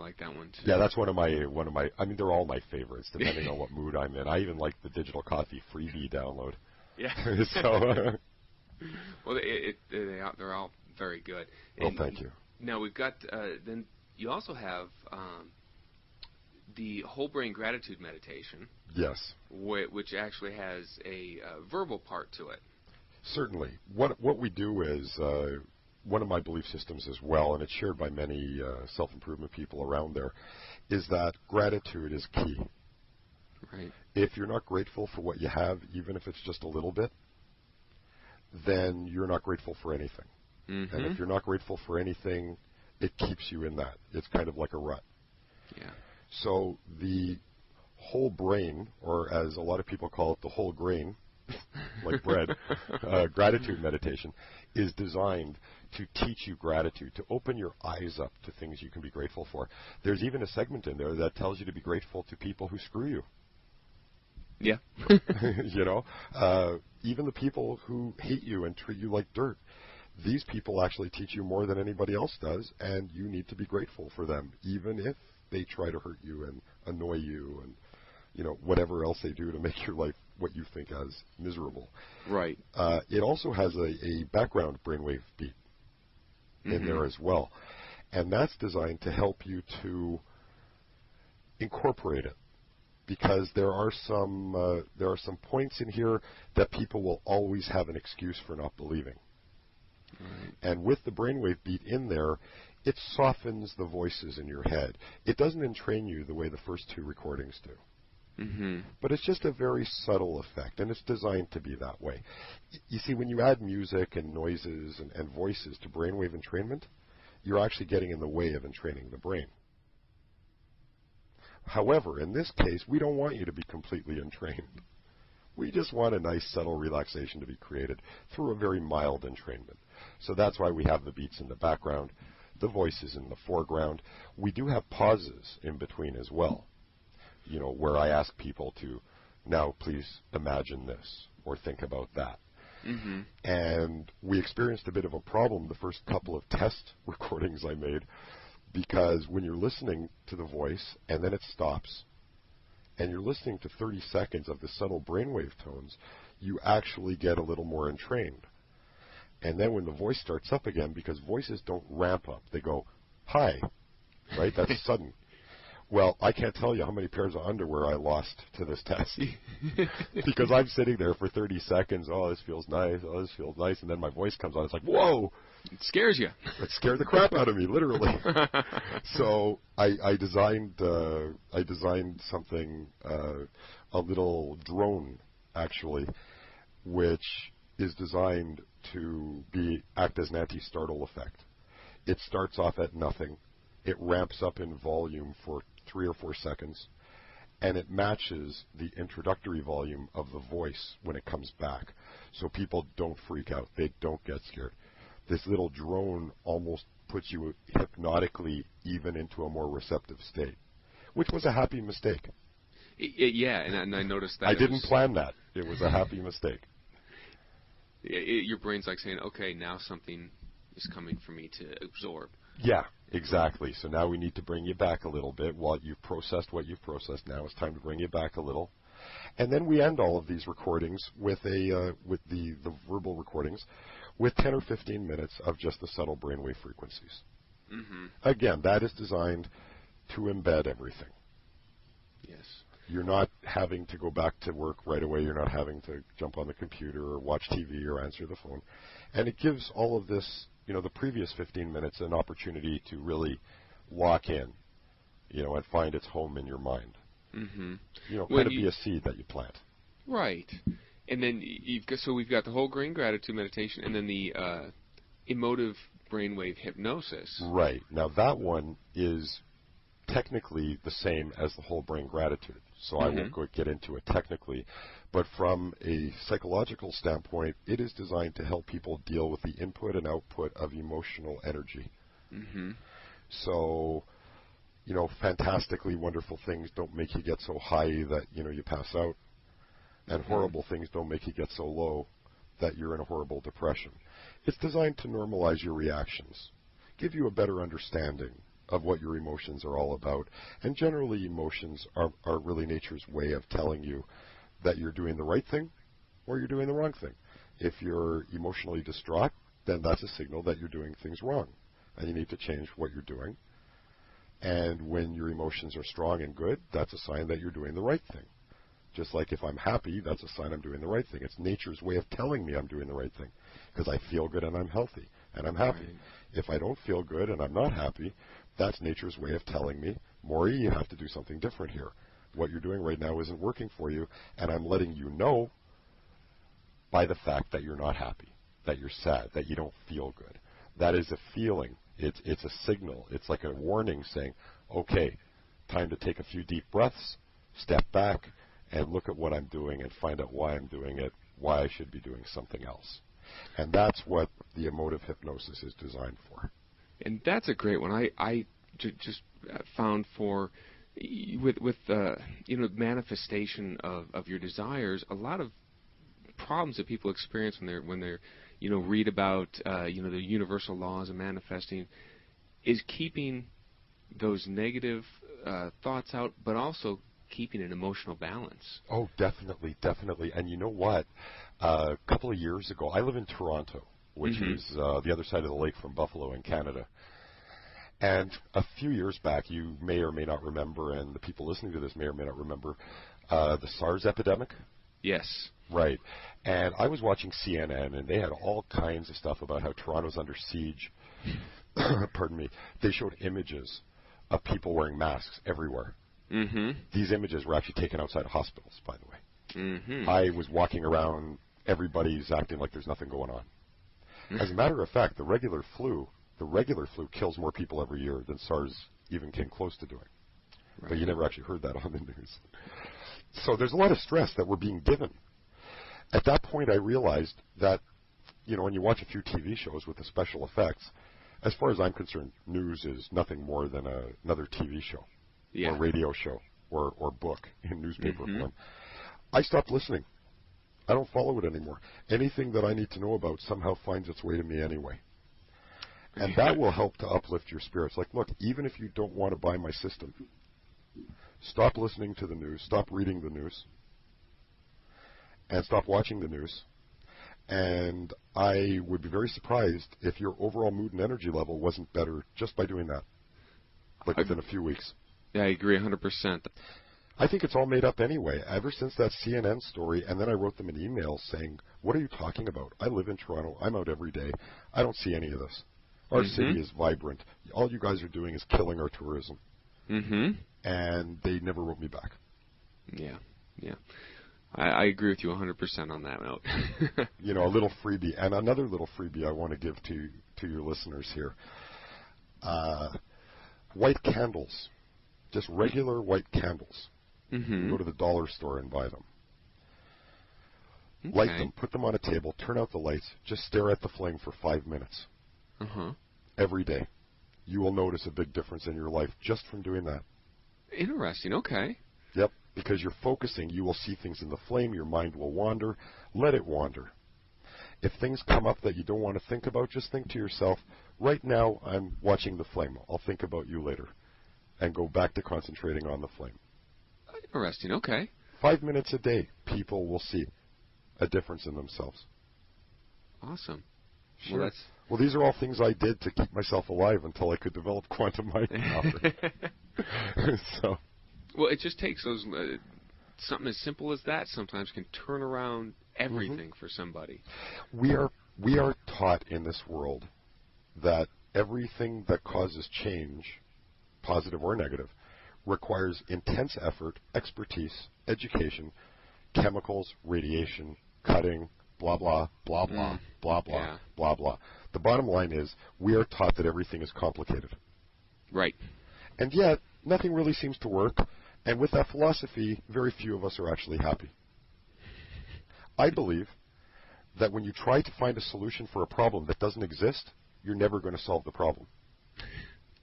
like that one too. Yeah, that's one of my. I mean, they're all my favorites, depending on what mood I'm in. I even like the digital coffee freebie download. Yeah. So. Well, they're all very good. Well, thank you. Now we've got. Then you also have the whole brain gratitude meditation. Yes. Which actually has a verbal part to it. Certainly. What we do is. One of my belief systems as well, and it's shared by many self-improvement people around there, is that gratitude is key. Right. If you're not grateful for what you have, even if it's just a little bit, then you're not grateful for anything. Mm-hmm. And if you're not grateful for anything, it keeps you in that. It's kind of like a rut. Yeah. So the whole brain, or as a lot of people call it, the whole grain, like bread, gratitude meditation, is designed to teach you gratitude, to open your eyes up to things you can be grateful for. There's even a segment in there that tells you to be grateful to people who screw you. Yeah. Even the people who hate you and treat you like dirt. These people actually teach you more than anybody else does, and you need to be grateful for them, even if they try to hurt you and annoy you and whatever else they do to make your life what you think as miserable. Right. It also has a background brainwave beat in there as well, and that's designed to help you to incorporate it, because there are some points in here that people will always have an excuse for not believing. Right. And with the brainwave beat in there, it softens the voices in your head. It doesn't entrain you the way the first two recordings do. Mm-hmm. But it's just a very subtle effect, and it's designed to be that way. You see, when you add music and noises and voices to brainwave entrainment, you're actually getting in the way of entraining the brain. However, in this case, we don't want you to be completely entrained. We just want a nice, subtle relaxation to be created through a very mild entrainment. So that's why we have the beats in the background, the voices in the foreground. We do have pauses in between as well, where I ask people to, now please imagine this, or think about that. Mm-hmm. And we experienced a bit of a problem the first couple of test recordings I made, because when you're listening to the voice and then it stops, and you're listening to 30 seconds of the subtle brainwave tones, you actually get a little more entrained. And then when the voice starts up again, because voices don't ramp up, they go, hi, right? That's sudden. Well, I can't tell you how many pairs of underwear I lost to this test. Because I'm sitting there for 30 seconds, oh, this feels nice, oh, this feels nice, and then my voice comes on, it's like, whoa! It scares you. It scared the crap out of me, literally. So I designed something, a little drone, actually, which is designed to act as an anti-startle effect. It starts off at nothing. It ramps up in volume for 3 or 4 seconds, and it matches the introductory volume of the voice when it comes back, so people don't freak out. They don't get scared. This little drone almost puts you hypnotically even into a more receptive state, which was a happy mistake. Yeah, and I noticed that. I didn't plan that. It was a happy mistake. Your brain's like saying, okay, now something is coming for me to absorb. Yeah, exactly. So now we need to bring you back a little bit. While you've processed what you've processed, now it's time to bring you back a little. And then we end all of these recordings with the verbal recordings with 10 or 15 minutes of just the subtle brainwave frequencies. Mm-hmm. Again, that is designed to embed everything. Yes. You're not having to go back to work right away. You're not having to jump on the computer or watch TV or answer the phone. And it gives all of this, the previous 15 minutes an opportunity to really lock in, and find its home in your mind. Mm-hmm. Kind of be a seed that you plant. Right. And then we've got the whole grain gratitude meditation, and then the emotive brainwave hypnosis. Right. Now that one is technically the same as the whole brain gratitude, so I won't get into it technically, but from a psychological standpoint, it is designed to help people deal with the input and output of emotional energy. Mm-hmm. So, fantastically wonderful things don't make you get so high that, you pass out, and horrible things don't make you get so low that you're in a horrible depression. It's designed to normalize your reactions, give you a better understanding of what your emotions are all about. And generally, emotions are really nature's way of telling you that you're doing the right thing or you're doing the wrong thing. If you're emotionally distraught, then that's a signal that you're doing things wrong, and you need to change what you're doing. And when your emotions are strong and good, that's a sign that you're doing the right thing. Just like if I'm happy, that's a sign I'm doing the right thing. It's nature's way of telling me I'm doing the right thing, because I feel good and I'm healthy and I'm happy. Right. If I don't feel good and I'm not happy, that's nature's way of telling me, Maury, you have to do something different here. What you're doing right now isn't working for you, and I'm letting you know by the fact that you're not happy, that you're sad, that you don't feel good. That is a feeling. It's a signal. It's like a warning saying, okay, time to take a few deep breaths, step back, and look at what I'm doing and find out why I'm doing it, why I should be doing something else. And that's what the emotive hypnosis is designed for. And that's a great one. I just found with manifestation of your desires, a lot of problems that people experience when they're read about the universal laws of manifesting is keeping those negative thoughts out, but also keeping an emotional balance. Oh, definitely. And you know what? A couple of years ago, I live in Toronto, which is the other side of the lake from Buffalo in Canada. And a few years back, you may or may not remember, and the people listening to this may or may not remember, the SARS epidemic. Yes. Right. And I was watching CNN, and they had all kinds of stuff about how Toronto's under siege. Pardon me. They showed images of people wearing masks everywhere. Mm-hmm. These images were actually taken outside of hospitals, by the way. Mm-hmm. I was walking around, everybody's acting like there's nothing going on. As a matter of fact, the regular flu kills more people every year than SARS even came close to doing. Right. But you never actually heard that on the news. So there's a lot of stress that we're being given. At that point, I realized that, when you watch a few TV shows with the special effects, as far as I'm concerned, news is nothing more than another TV show or radio show or book in newspaper form. I stopped listening. I don't follow it anymore. Anything that I need to know about somehow finds its way to me anyway. And that will help to uplift your spirits. Like, look, even if you don't want to buy my system, stop listening to the news, stop reading the news, and stop watching the news. And I would be very surprised if your overall mood and energy level wasn't better just by doing that, like within a few weeks. Yeah, I agree 100%. I think it's all made up anyway. Ever since that CNN story, and then I wrote them an email saying, what are you talking about? I live in Toronto. I'm out every day. I don't see any of this. Our city is vibrant. All you guys are doing is killing our tourism. And they never wrote me back. Yeah. I agree with you 100% on that note. You know, a little freebie. And another little freebie I want to give to your listeners here. White candles. Just regular white candles. Go to the dollar store and buy them. Okay. Light them, put them on a table, turn out the lights, just stare at the flame for 5 minutes. Every day. You will notice a big difference in your life just from doing that. Interesting, okay. Yep, because you're focusing, you will see things in the flame, your mind will wander. Let it wander. If things come up that you don't want to think about, just think to yourself, right now I'm watching the flame. I'll think about you later. And go back to concentrating on the flame. Interesting, okay. 5 minutes a day, people will see a difference in themselves. Awesome. Sure. Well, these are all things I did to keep myself alive until I could develop quantum mind power. Well, it just takes those something as simple as that sometimes can turn around everything for somebody. We are taught in this world that everything that causes change, positive or negative, requires intense effort, expertise, education, chemicals, radiation, cutting, blah, blah, blah, blah, blah, blah, blah, blah. The bottom line is we are taught that everything is complicated. Right. And yet, nothing really seems to work. And with that philosophy, very few of us are actually happy. I believe that when you try to find a solution for a problem that doesn't exist, you're never going to solve the problem.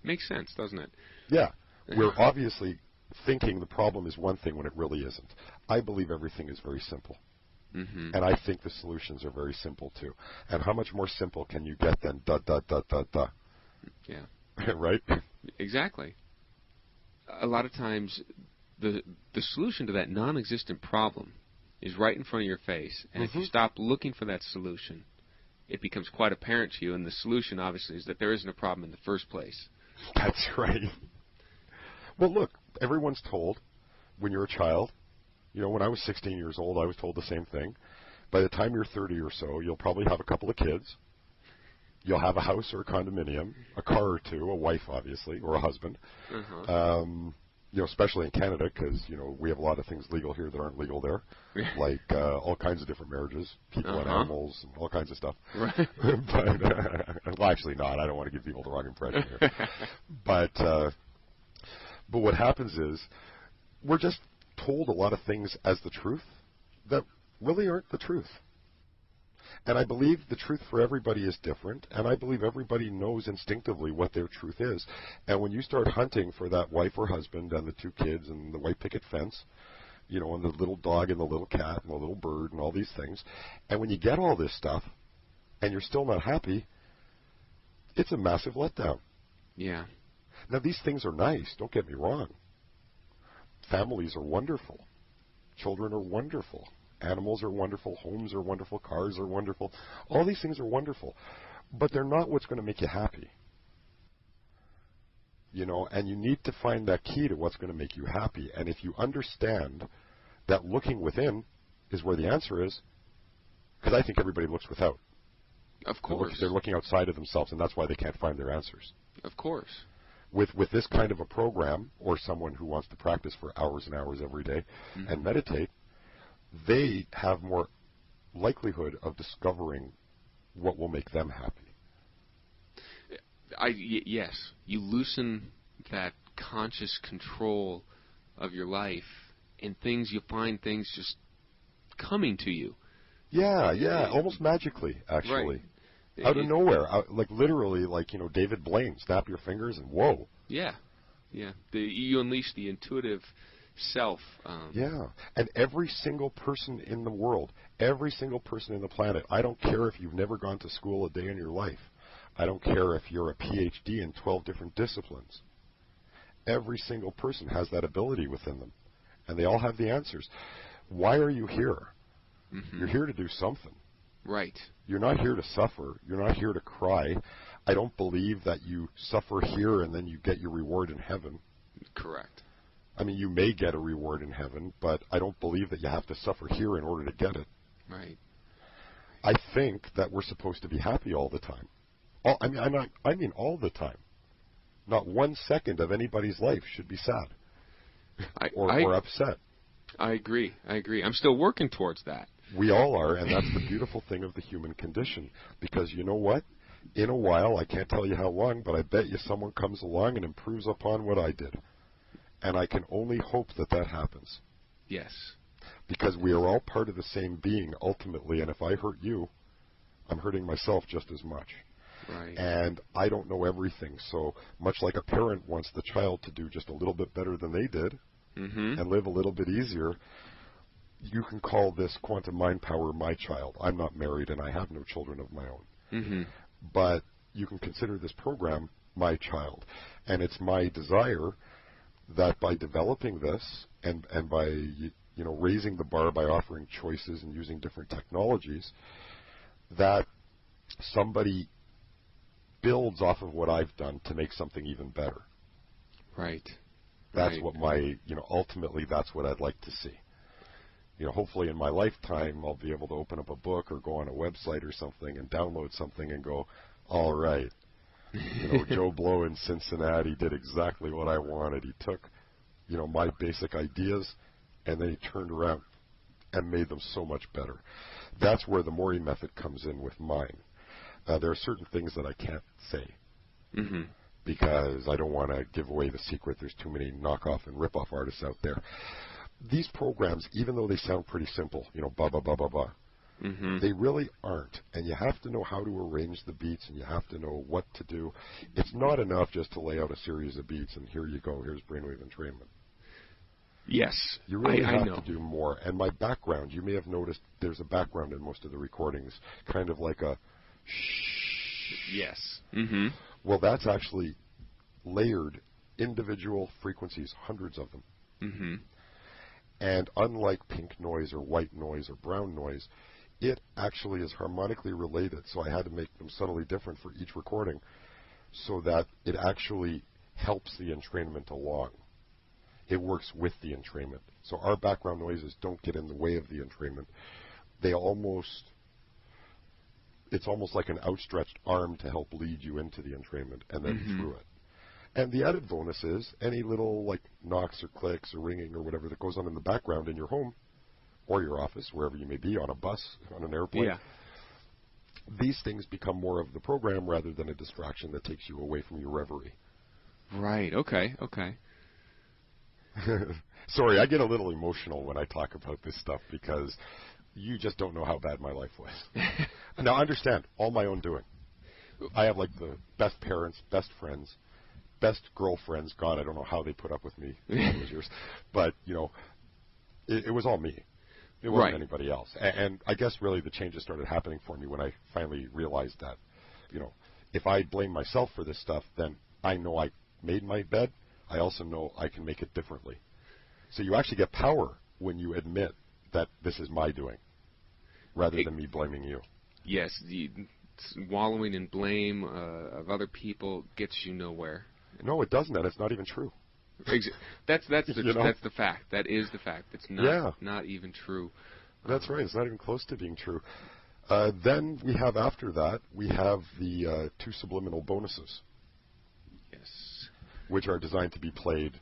Makes sense, doesn't it? Yeah. We're obviously thinking the problem is one thing when it really isn't. I believe everything is very simple. And I think the solutions are very simple, too. And how much more simple can you get than da, da, da, da, da? Yeah. Right? Exactly. A lot of times, the solution to that non-existent problem is right in front of your face. And if you stop looking for that solution, it becomes quite apparent to you. And the solution, obviously, is that there isn't a problem in the first place. That's right. Well, look, everyone's told when you're a child, you know, when I was 16 years old, I was told the same thing. By the time you're 30 or so, you'll probably have a couple of kids. You'll have a house or a condominium, a car or two, a wife, obviously, or a husband. You know, especially in Canada, because, you know, we have a lot of things legal here that aren't legal there, like all kinds of different marriages, people and animals, and all kinds of stuff. Right. But, well, actually not. I don't want to give people the wrong impression here. But what happens is we're just told a lot of things as the truth that really aren't the truth. And I believe the truth for everybody is different, and I believe everybody knows instinctively what their truth is. And when you start hunting for that wife or husband and the 2 kids and the white picket fence, you know, and the little dog and the little cat and the little bird and all these things, and when you get all this stuff and you're still not happy, it's a massive letdown. Yeah. Now, these things are nice, don't get me wrong. Families are wonderful. Children are wonderful. Animals are wonderful. Homes are wonderful. Cars are wonderful. All these things are wonderful. But they're not what's going to make you happy. You know, and you need to find that key to what's going to make you happy. And if you understand that looking within is where the answer is, because I think everybody looks without. Of course. They're looking outside of themselves, and that's why they can't find their answers. Of course. With this kind of a program, or someone who wants to practice for hours and hours every day and meditate, they have more likelihood of discovering what will make them happy. Yes, you loosen that conscious control of your life, and you find things just coming to you. Yeah, almost magically, actually. Right. Out of nowhere, like literally, like, you know, David Blaine, snap your fingers and whoa. Yeah. You unleash the intuitive self. Yeah, and every single person in the world, every single person in the planet, I don't care if you've never gone to school a day in your life. I don't care if you're a PhD in 12 different disciplines. Every single person has that ability within them, and they all have the answers. Why are you here? Mm-hmm. You're here to do something. Right. You're not here to suffer. You're not here to cry. I don't believe that you suffer here and then you get your reward in heaven. Correct. I mean, you may get a reward in heaven, but I don't believe that you have to suffer here in order to get it. Right. I think that we're supposed to be happy all the time. I mean all the time. Not 1 second of anybody's life should be sad or upset. I agree. I'm still working towards that. We all are, and that's the beautiful thing of the human condition. Because you know what? In a while, I can't tell you how long, but I bet you someone comes along and improves upon what I did. And I can only hope that that happens. Yes. Because we are all part of the same being, ultimately, and if I hurt you, I'm hurting myself just as much. Right. And I don't know everything, so much like a parent wants the child to do just a little bit better than they did and live a little bit easier, you can call this quantum mind power my child. I'm not married and I have no children of my own. Mm-hmm. But you can consider this program my child. And it's my desire that by developing this and by raising the bar by offering choices and using different technologies, that somebody builds off of what I've done to make something even better. Right. That's what ultimately that's what I'd like to see. Hopefully in my lifetime I'll be able to open up a book or go on a website or something and download something and go, all right, Joe Blow in Cincinnati did exactly what I wanted. He took, my basic ideas and then he turned around and made them so much better. That's where the Mori method comes in with mine. There are certain things that I can't say because I don't want to give away the secret. There's too many knockoff and rip-off artists out there. These programs, even though they sound pretty simple, blah, blah, blah, blah, blah, they really aren't. And you have to know how to arrange the beats and you have to know what to do. It's not enough just to lay out a series of beats and here you go, here's brainwave entrainment. Yes, you really I have know. to do more. And my background, you may have noticed there's a background in most of the recordings, kind of like a shh. Yes. Mm-hmm. Well, that's actually layered individual frequencies, hundreds of them. Mm-hmm. And unlike pink noise or white noise or brown noise, it actually is harmonically related. So I had to make them subtly different for each recording so that it actually helps the entrainment along. It works with the entrainment. So our background noises don't get in the way of the entrainment. It's almost like an outstretched arm to help lead you into the entrainment and then through it. And the added bonus is any little like knocks or clicks or ringing or whatever that goes on in the background in your home or your office, wherever you may be, on a bus, on an airplane. Yeah. These things become more of the program rather than a distraction that takes you away from your reverie. Right. Okay. Sorry, I get a little emotional when I talk about this stuff because you just don't know how bad my life was. Now, understand, all my own doing. I have like the best parents, best friends, best girlfriends. God, I don't know how they put up with me all those years. But, it was all me. It wasn't anybody else. And I guess really the changes started happening for me when I finally realized that, if I blame myself for this stuff, then I know I made my bed. I also know I can make it differently. So you actually get power when you admit that this is my doing, rather than me blaming you. Yes, the wallowing in blame of other people gets you nowhere. No, it doesn't, and it's not even true. That's the fact. That is the fact. It's not even true. That's right. It's not even close to being true. Then we have after that the 2 subliminal bonuses. Yes. Which are designed to be played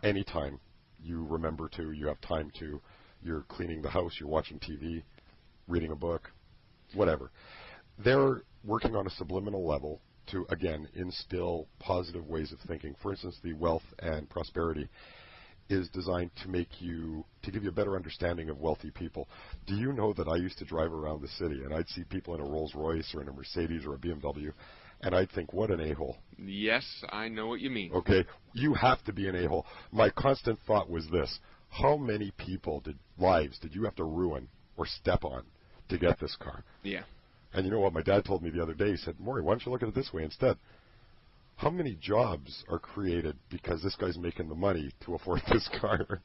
anytime you remember to, you have time to, you're cleaning the house, you're watching TV, reading a book, whatever. They're working on a subliminal level to, again, instill positive ways of thinking. For instance, the wealth and prosperity is designed to give you a better understanding of wealthy people. Do you know that I used to drive around the city and I'd see people in a Rolls Royce or in a Mercedes or a BMW, And I'd think, what an a-hole. Yes, I know what you mean. Okay, you have to be an a-hole. My constant thought was this: how many lives did you have to ruin or step on to get this car? Yeah. And you know what my dad told me the other day? He said, Maury, why don't you look at it this way instead? How many jobs are created because this guy's making the money to afford this car?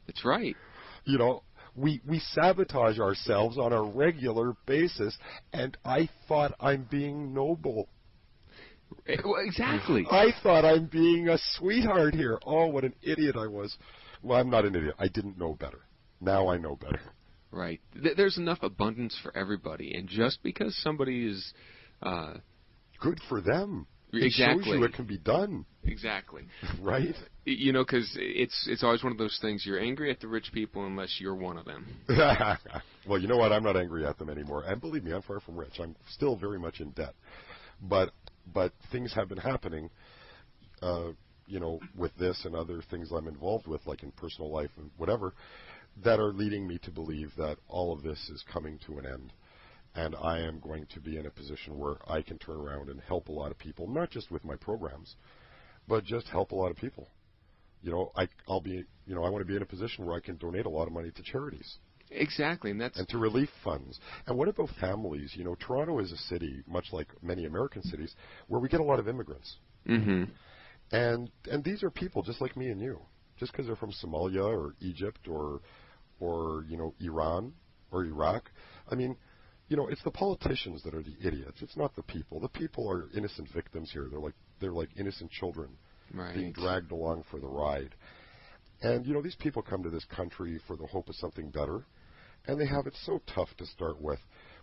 That's right. You know, we sabotage ourselves on a regular basis, and I thought I'm being noble. Well, exactly. I thought I'm being a sweetheart here. Oh, what an idiot I was. Well, I'm not an idiot. I didn't know better. Now I know better. Right. There's enough abundance for everybody, and just because somebody is... good for them. Exactly. It shows you it can be done. Exactly. Right? You know, because it's always one of those things, you're angry at the rich people unless you're one of them. Well, you know what? I'm not angry at them anymore. And believe me, I'm far from rich. I'm still very much in debt. But things have been happening, you know, with this and other things I'm involved with, like in personal life and whatever, that are leading me to believe that all of this is coming to an end. And I am going to be in a position where I can turn around and help a lot of people, not just with my programs, but just help a lot of people. You know, I want to be in a position where I can donate a lot of money to charities. Exactly, and to relief funds. And what about families? You know, Toronto is a city, much like many American cities, where we get a lot of immigrants. Mm-hmm. And these are people just like me and you, just because they're from Somalia or Egypt or you know, Iran or Iraq. I mean, you know, it's the politicians that are the idiots. It's not the people. The people are innocent victims here. They're like innocent children being dragged along for the ride. And, you know, these people come to this country for the hope of something better, and they have it so tough to start with.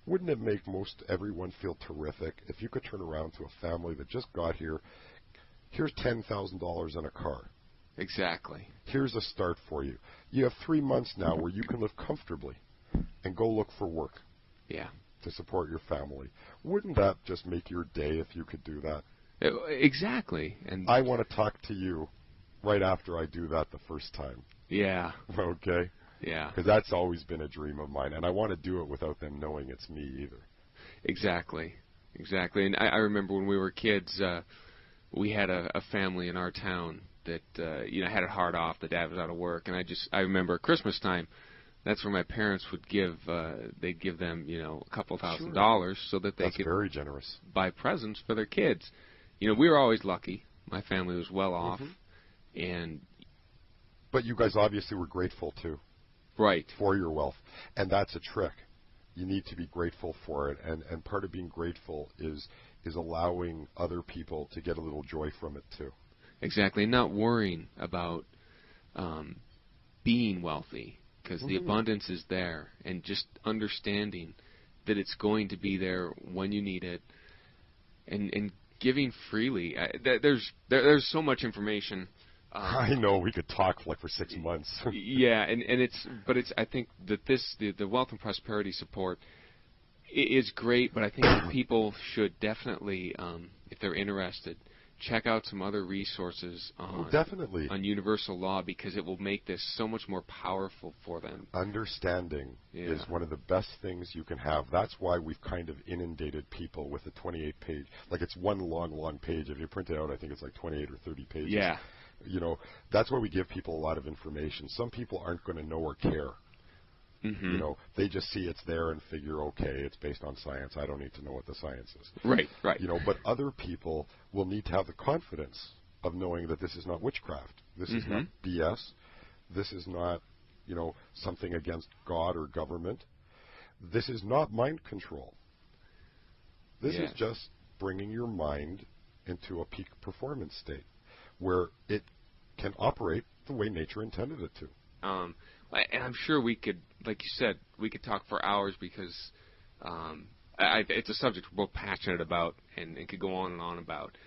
Wouldn't it make most everyone feel terrific if you could turn around to a family that just got here, here's $10,000 on a car. Exactly. Here's a start for you. You have 3 months now where you can live comfortably and go look for work. Yeah. To support your family. Wouldn't that just make your day if you could do that? Exactly. And I want to talk to you right after I do that the first time. Yeah. Okay? Yeah. Because that's always been a dream of mine, and I want to do it without them knowing it's me either. Exactly. Exactly. And I remember when we were kids, we had a family in our town that, you know, had it hard off. The dad was out of work, and I remember at Christmas time, that's where my parents would they'd give them, you know, a couple $1,000 so that they could very generous. Buy presents for their kids. You know, we were always lucky. My family was well off. And but you guys obviously were grateful too. Right. For your wealth. And that's a trick. You need to be grateful for it. And part of being grateful is allowing other people to get a little joy from it too. Exactly. And not worrying about being wealthy. Because the abundance is there, and just understanding that it's going to be there when you need it, and giving freely. There's so much information. I know we could talk like for 6 months. Yeah, and I think that the wealth and prosperity support is great, but I think that people should definitely, if they're interested, check out some other resources on universal law, because it will make this so much more powerful for them. Understanding is one of the best things you can have. That's why we've kind of inundated people with a 28-page, like it's one long page. If you print it out, I think it's like 28 or 30 pages. Yeah. You know, that's why we give people a lot of information. Some people aren't going to know or care. Mm-hmm. You know, they just see it's there and figure, okay, it's based on science. I don't need to know what the science is. Right. You know, but other people will need to have the confidence of knowing that this is not witchcraft. This is not BS. This is not, you know, something against God or government. This is not mind control. This is just bringing your mind into a peak performance state where it can operate the way nature intended it to. And I'm sure we could, like you said, we could talk for hours, because it's a subject we're both passionate about and could go on and on about.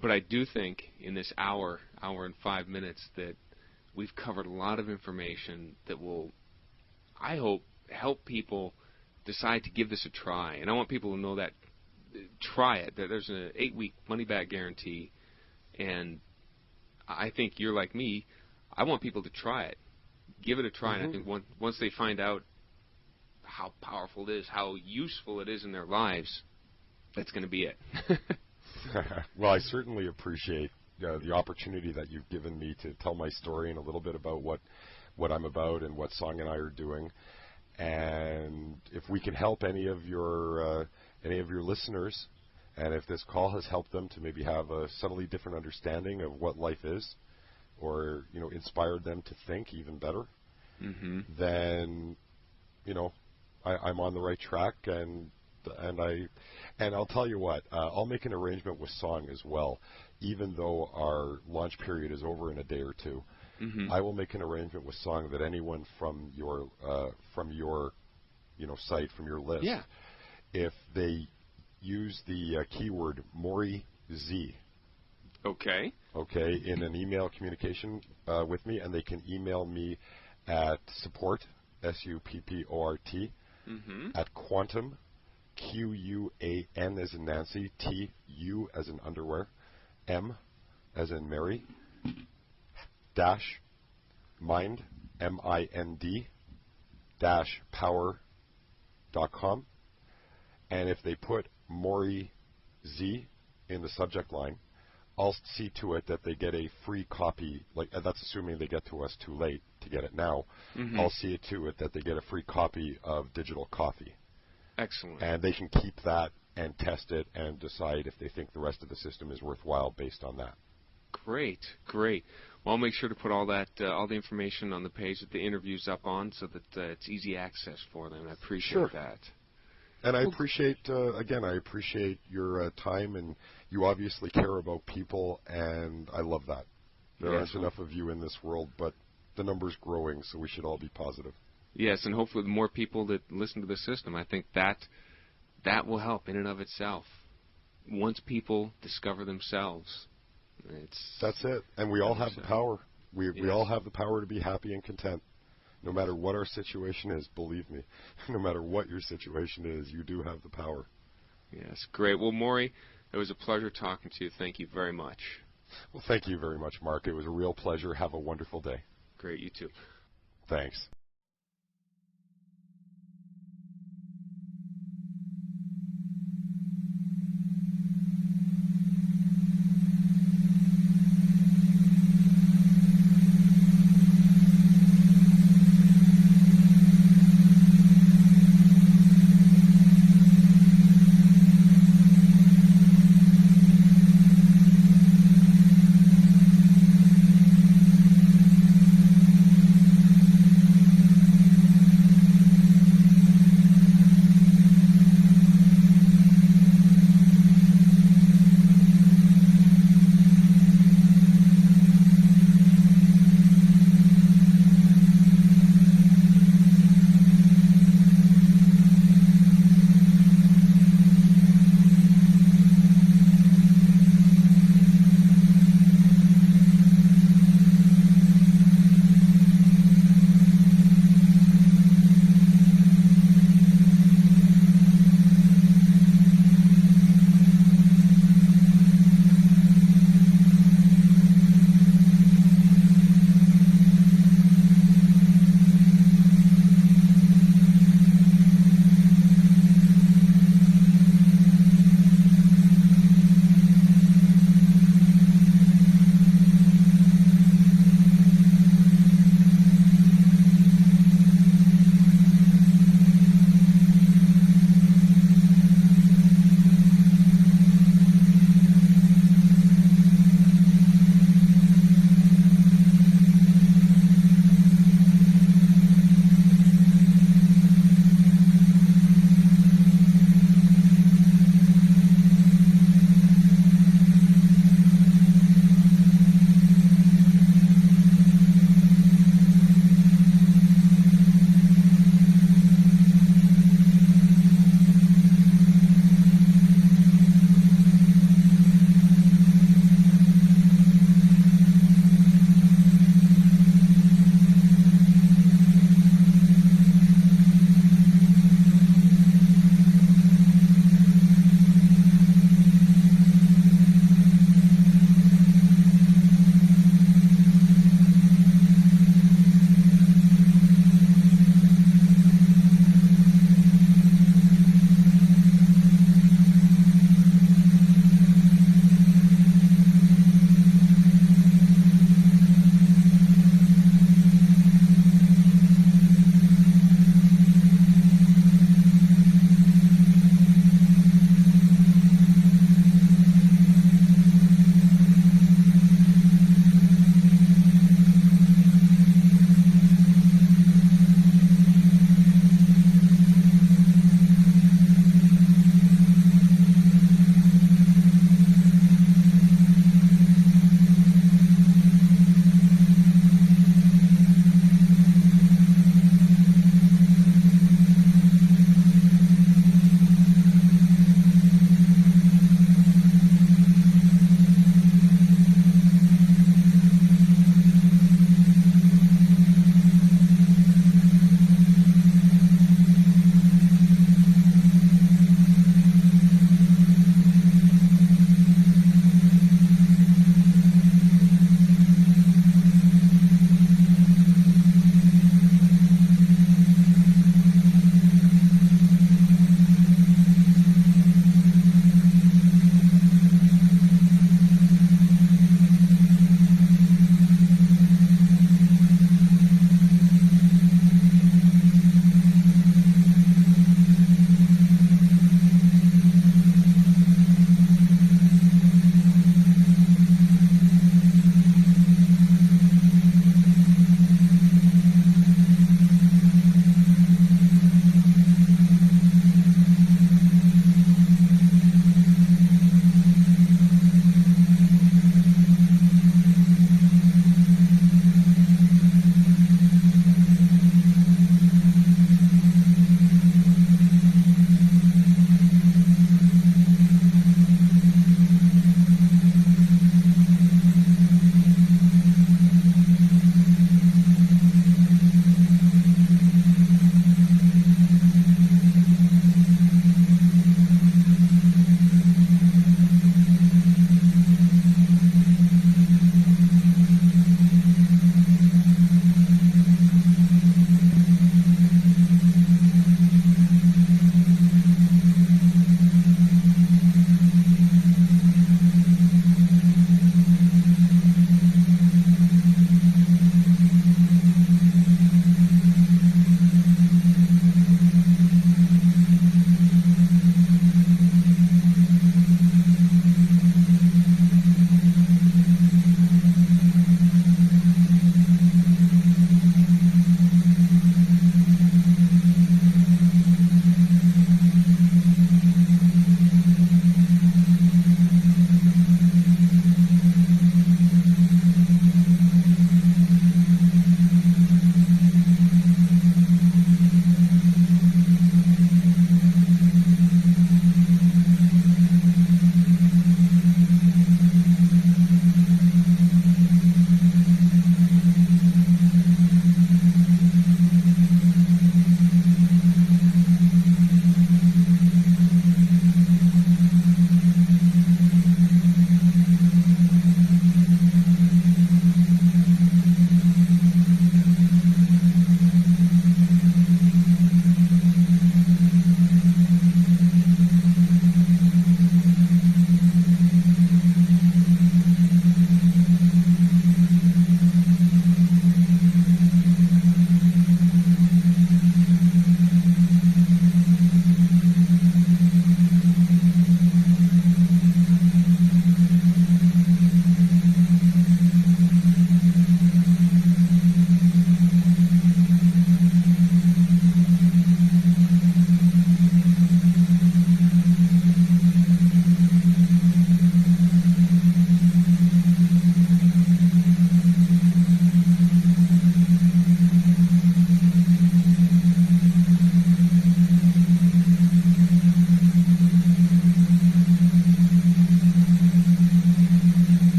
But I do think in this hour and 5 minutes, that we've covered a lot of information that will, I hope, help people decide to give this a try. And I want people to know that, try it. There's an 8-week money-back guarantee. And I think you're like me. I want people to try it. Give it a try, and I think once they find out how powerful it is, how useful it is in their lives, that's going to be it. Well, I certainly appreciate the opportunity that you've given me to tell my story and a little bit about what I'm about and what Song and I are doing. And if we can help any of your listeners, and if this call has helped them to maybe have a subtly different understanding of what life is, or inspired them to think even better, then I'm on the right track. And I'll tell you what, I'll make an arrangement with Song as well, even though our launch period is over in a day or two. I will make an arrangement with Song that anyone from your site, from your list, if they use the keyword Maury Z, okay, in an email communication with me, and they can email me at support, SUPPORT, at Quantum, QUAN as in Nancy, TU as in underwear, M as in Mary, dash mind, MIND, dash power.com. And if they put Maury Z in the subject line, I'll see to it that they get a free copy. Like, that's assuming they get to us too late to get it now. I'll see to it that they get a free copy of Digital Coffee. Excellent. And they can keep that and test it and decide if they think the rest of the system is worthwhile based on that. Great, great. Well, I'll make sure to put all that, all the information on the page that the interview's up on, so that it's easy access for them. I appreciate that. And I appreciate, again, I appreciate your time, and you obviously care about people, and I love that. There aren't enough of you in this world, but the number's growing, so we should all be positive. Yes, and hopefully the more people that listen to the system, I think that will help in and of itself. Once people discover themselves, that's it. And we all have the power. We all have the power to be happy and content. No matter what our situation is, believe me, no matter what your situation is, you do have the power. Yes, great. Well, Maury, it was a pleasure talking to you. Thank you very much. Well, thank you very much, Mark. It was a real pleasure. Have a wonderful day. Great, you too. Thanks.